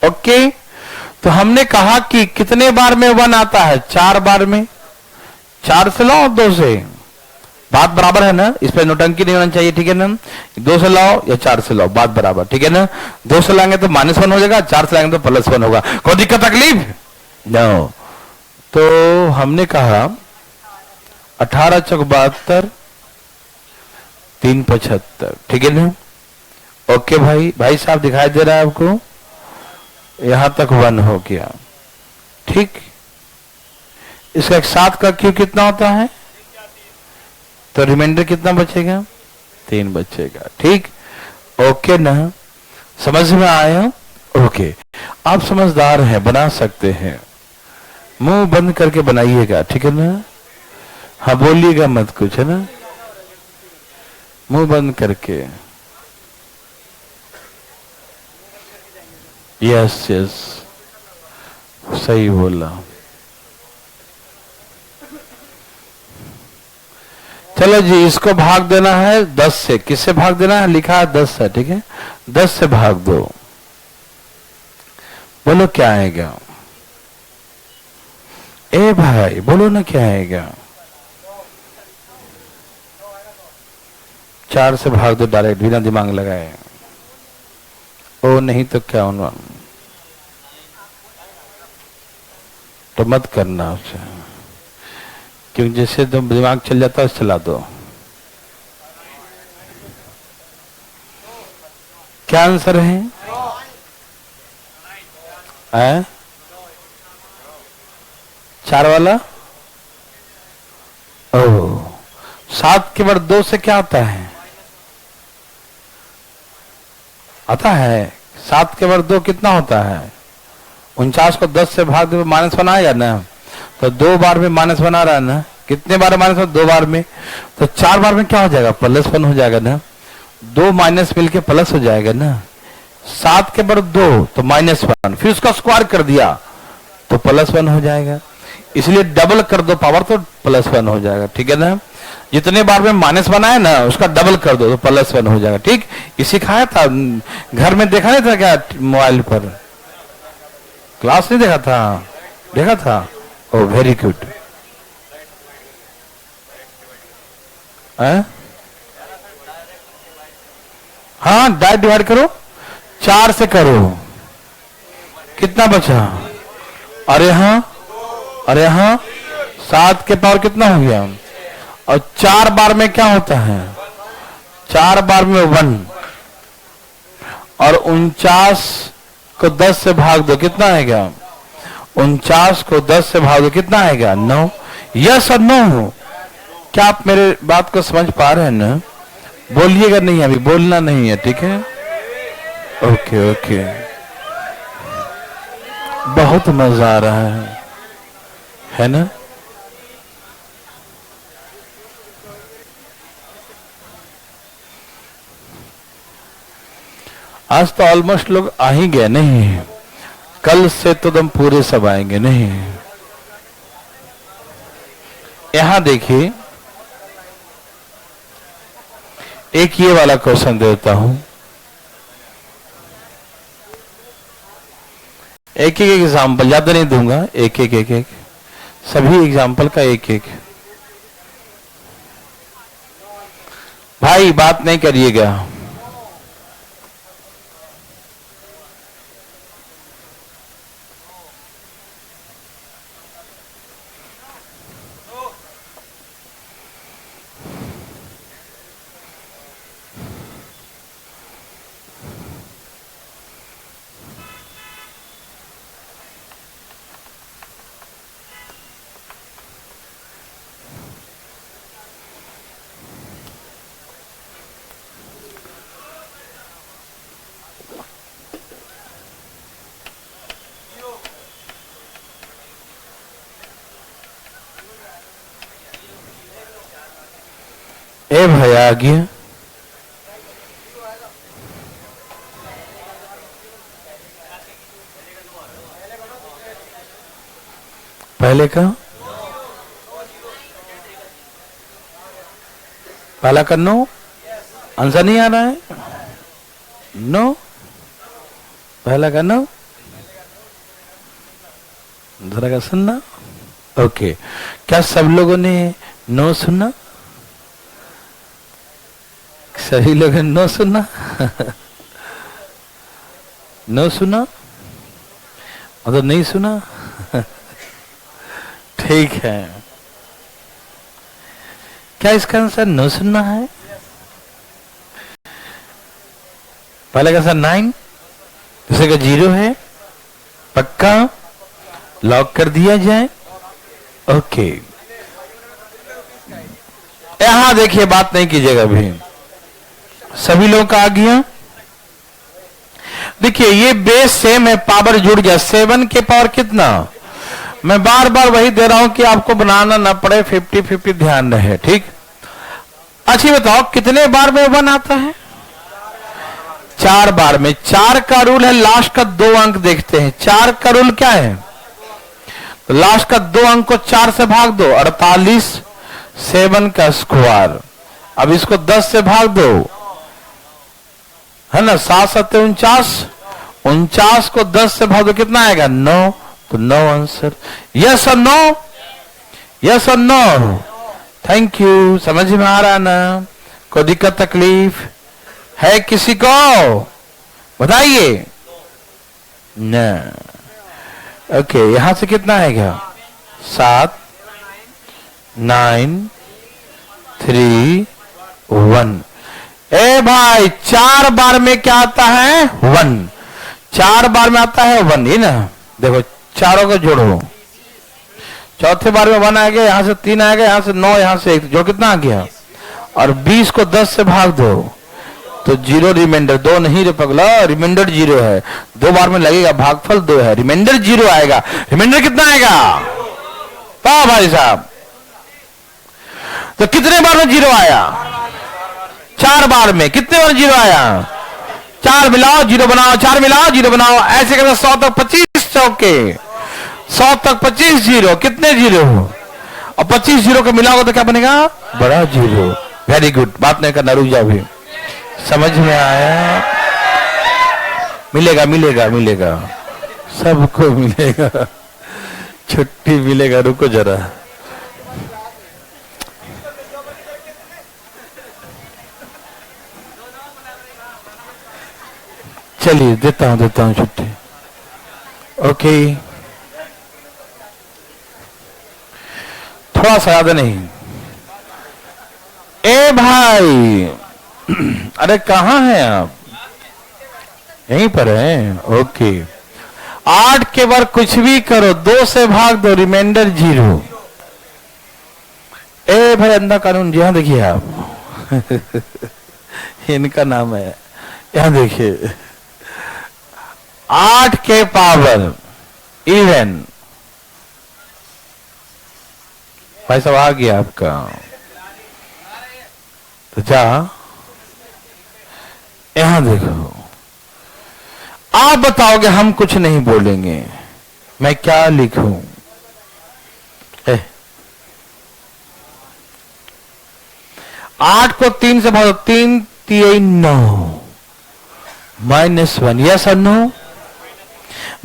ओके। तो हमने कहा कि कितने बार में 1 आता है? 4 बार में। 4 से लाओ 2 से, बात बराबर है ना? इस पर नोटंकी नहीं होना चाहिए, ठीक है ना? 2 से लाओ या 4 से लाओ, बात बराबर, ठीक है ना? 2 से लाएंगे तो -1 हो जाएगा, 4 से लाएंगे तो +1 होगा। कोई दिक्कत तकलीफ? नो। तो हमने कहा 18 चौक 72, 3 75, ठीक है ना? ओके भाई। भाई साहब दिखाई दे रहा है आपको? यहां तक 1 हो गया, ठीक? इसका 7 का क्यू कितना होता है? तो रिमाइंडर कितना बचेगा? 3 बचेगा, ठीक? ओके ना? समझ में आया? ओके। आप समझदार हैं, बना सकते हैं। मुंह बंद करके बनाइएगा, ठीक है ना? हाँ बोलिएगा मत कुछ, है ना? मुंह बंद करके। यस यस, सही बोला। चलो जी, इसको भाग देना है 10 से। किससे भाग देना है? लिखा है 10 से, ठीक है? 10 से भाग दो। बोलो क्या आएगा? ए भाई बोलो ना क्या आएगा? 4 से भाग दो डायरेक्ट, बिना दिमाग लगाए। ओ नहीं तो क्या होना? तो मत करना उसे, क्योंकि जैसे तुम दिमाग चल जाता है चला दो। क्या आंसर है? 4 वाला? ओह, 7 के बाद 2 से क्या आता है? आता है 7 के बाद 2 कितना होता है? 49 को 10 से भाग दे -1 आएगा ना? तो 2 बार में -1 आ रहा है ना? कितने बार माइनस वन? 2 बार में। तो 4 बार में क्या हो जाएगा? +1 हो जाएगा ना। 2 माइनस मिलके प्लस हो जाएगा ना। 7 के बराबर 2 तो -1, फिर उसका स्क्वायर कर दिया तो +1 हो जाएगा। इसलिए डबल कर दो पावर तो +1 हो जाएगा। ठीक है ना। जितने बार में -1 आया ना उसका डबल कर दो तो +1 हो जाएगा। ठीक, ये सिखाया था घर में, देखा नहीं था क्या मोबाइल पर? क्लास नहीं देखा था? देखा था। ओ वेरी गुड। हाँ, डायरेक्ट डिवाइड करो, 4 से करो, कितना बचा? अरे हाँ, अरे हाँ, 7 के पावर कितना हो गया? और 4 बार में क्या होता है? 4 बार में 1, और 49 को 10 से भाग दो, कितना आएगा? 49 को 10 से भाग दो, कितना आएगा? 9। यस और नो? क्या आप मेरे बात को समझ पा रहे हैं ना? बोलिएगा नहीं, अभी बोलना नहीं है। ठीक है, ओके ओके। बहुत मजा आ रहा है ना? आज तो ऑलमोस्ट लोग आ ही गए। नहीं, कल से तो तुम पूरे सब आएंगे। नहीं, यहां देखिए, एक ये वाला क्वेश्चन देता हूं, एक एक एग्जाम्पल, ज्यादा नहीं दूंगा, एक एक सभी एग्जाम्पल का एक एक। भाई बात नहीं करिएगा। ए भाई आ गया। पहले का पहला का नो, आंसर नहीं आ रहा है। नो, पहला का नो, दूसरा का सुनना। ओके, क्या सब लोगों ने नो सुना? सभी लोगों ने नो सुना? नो सुना मतलब नहीं सुना? ठीक है, क्या इसका आंसर नो सुनना है? पहले का आंसर 9, दूसरे का 0 है। पक्का लॉक कर दिया जाए? ओके, यहां देखिए, बात नहीं कीजिएगा अभी, सभी लोगों का आ गया। देखिए ये बेस सेम है, पावर जुड़ गया। 7 के पावर कितना? मैं बार बार वही दे रहा हूं कि आपको बनाना ना पड़े, 50-50 ध्यान रहे। ठीक, अच्छी बताओ कितने बार में 1 आता है? 4 बार में। 4 का रूल है, लास्ट का 2 अंक देखते हैं। 4 का रूल क्या है? तो लास्ट का 2 अंक को 4 से भाग दो, 48। 7 का स्क्वायर। अब इसको 10 से भाग दो, है ना, 7 7 49। 49 को 10 से भाग दो, कितना आएगा? 9। तो 9 आंसर। यस और नो? यस और नो? Thank you. समझ में आ रहा ना? कोई दिक्कत तकलीफ है किसी को? बताइए ना। ओके, यहां से कितना आएगा? 7 9 3 1। ए भाई 4 बार में क्या आता है? 1। 4 बार में आता है 1, ये ना। देखो चारों को जोड़ो, चौथे बार में 1 आ गया, यहां से 3 आएगा, यहां से 9, यहां से 1, जो कितना आ गया? और 20 को 10 से भाग दो तो 0 रिमाइंडर। 2 नहीं रे पगला, रिमाइंडर 0 है। 2 बार में लगेगा, भागफल 2 है, रिमाइंडर 0 आएगा। रिमाइंडर कितना आएगा? भाई साहब तो कितने बार में जीरो आया? 4 बार में। कितने बार जीरो आया? 4 मिलाओ जीरो बनाओ, 4 मिलाओ जीरो बनाओ, ऐसे करके 100 तक 25 चौके, 100 तक 25 जीरो। कितने जीरो? और 25 जीरो को मिलाओगे तो क्या बनेगा? बड़ा जीरो। वेरी गुड, बात नहीं करना, रुक जाओ भी। समझ में आया? मिलेगा मिलेगा मिलेगा, सबको मिलेगा, छुट्टी मिलेगा। रुको जरा, चलिए देता हूं छुट्टी। ओके, थोड़ा सा याद नहीं। ए भाई, अरे कहां हैं आप? यहीं पर हैं। ओके, 8 के बार कुछ भी करो, 2 से भाग दो, रिमाइंडर 0। ए भाई, अंधा कानून जी, यहां देखिए आप। इनका नाम है, यहां देखिए, 8 के पावर इवन। भाई साहब आ गया आपका, तो जा यहां देखो। आप बताओगे, हम कुछ नहीं बोलेंगे, मैं क्या लिखूं? 8 को 3 से भागो, 3 3 9 -1। यस और नो?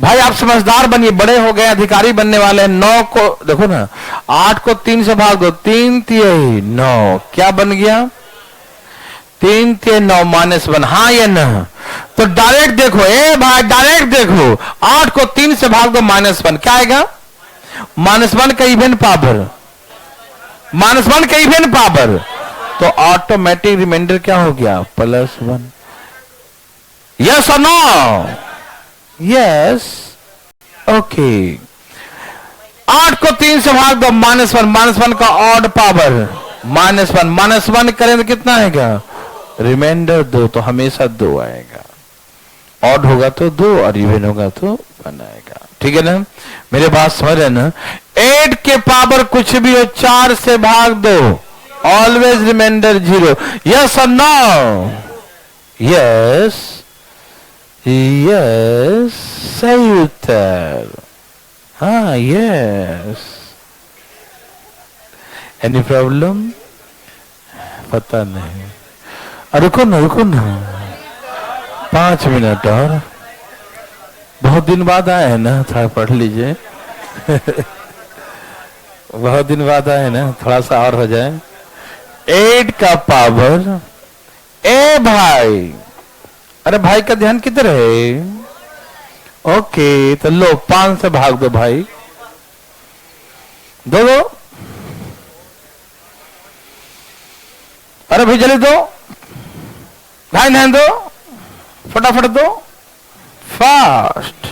भाई आप समझदार बनिए, बड़े हो गए, अधिकारी बनने वाले हैं। 9 को देखो ना, 8 को 3 से भाग दो, 3 3 9, क्या बन गया? 3 3 9 -1। हाँ या ना? तो डायरेक्ट देखो, ए भाई डायरेक्ट देखो, 8 को 3 से भाग दो, -1, क्या आएगा? -1 का इवन पावर, -1 का इवन पावर, तो ऑटोमेटिक रिमाइंडर क्या हो गया? +1। यस और नो? यस। ओके, 8 को 3 से भाग दो, -1, -1 का ऑड पावर, -1, -1 करें तो कितना आएगा? रिमाइंडर 2, तो हमेशा 2 आएगा। ऑड होगा तो 2 और इवन होगा तो 1 आएगा। ठीक है ना? मेरे बात समझ रहे ना? 8 के पावर कुछ भी हो, 4 से भाग दो, ऑलवेज रिमाइंडर 0। यस और नो? यस यस, सही उत्तर। हाँ, यस। Any problem? पता नहीं। रुको ना, रुको ना, 5 मिनट और। बहुत दिन बाद आए हैं ना, थोड़ा पढ़ लीजिए। बहुत दिन बाद आए ना, थोड़ा सा और हो जाए। 8 का पावर, ए भाई, अरे भाई का ध्यान किधर है? ओके, तो लो 5 से भाग दो भाई, दो। अरे भाई जल्दी दो, ध्यान दो, फटाफट दो, फास्ट।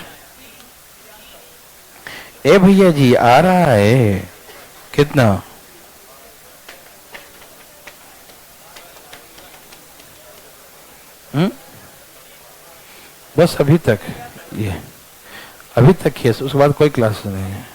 ए भैया जी आ रहा है, कितना? बस अभी तक, ये अभी तक ही है, उसके बाद कोई क्लास नहीं है।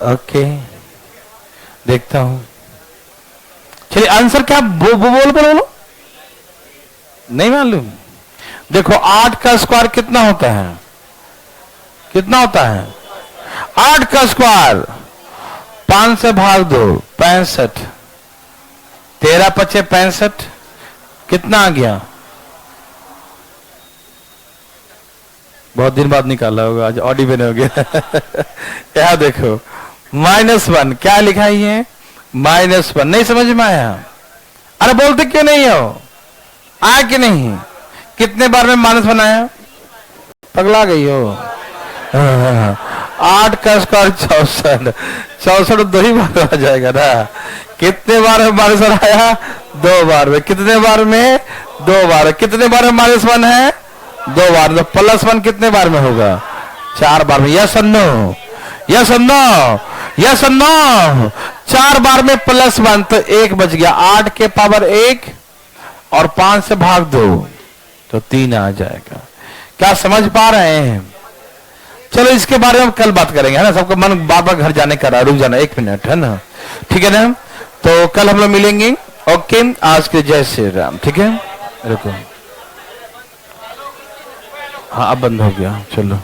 ओके, देखता हूं। चलिए आंसर क्या बोलो, नहीं मालूम? देखो 8 का स्क्वायर कितना होता है? कितना होता है? 8 का स्क्वायर 5 से भाग दो, 65। 13 पचे 65, कितना आ गया? बहुत दिन बाद निकाला होगा, आज ऑडी बने हो गया। यहां देखो, -1, क्या लिखा है ये? -1। नहीं समझ में आया? अरे बोलते क्यों नहीं हो? आया कि नहीं? कितने बार में -1 आया? पगला गई हो? 8 का स्क्वायर 64 2 ही बार आ जाएगा ना। कितने बार में -1 आया? 2 बार में। कितने बार में? 2 बार। कितने बार में -1 है? 2 बार। तो +1 कितने बार में होगा? 4 बार में। यस और नो? यस और नो? यस और नो? 4 बार में +1 तो 1 बच गया, 8 के पावर 1 और 5 से भाग दो तो 3 आ जाएगा। क्या समझ पा रहे हैं? चलो इसके बारे में कल बात करेंगे, है ना। सबको मन बार बार घर जाने का, रुक जाना 1 मिनट, है ना, ठीक है ना। तो कल हम लोग मिलेंगे। ओके, आज के जय श्री राम। ठीक है, रुको, हाँ अब बंद हो गया, चलो।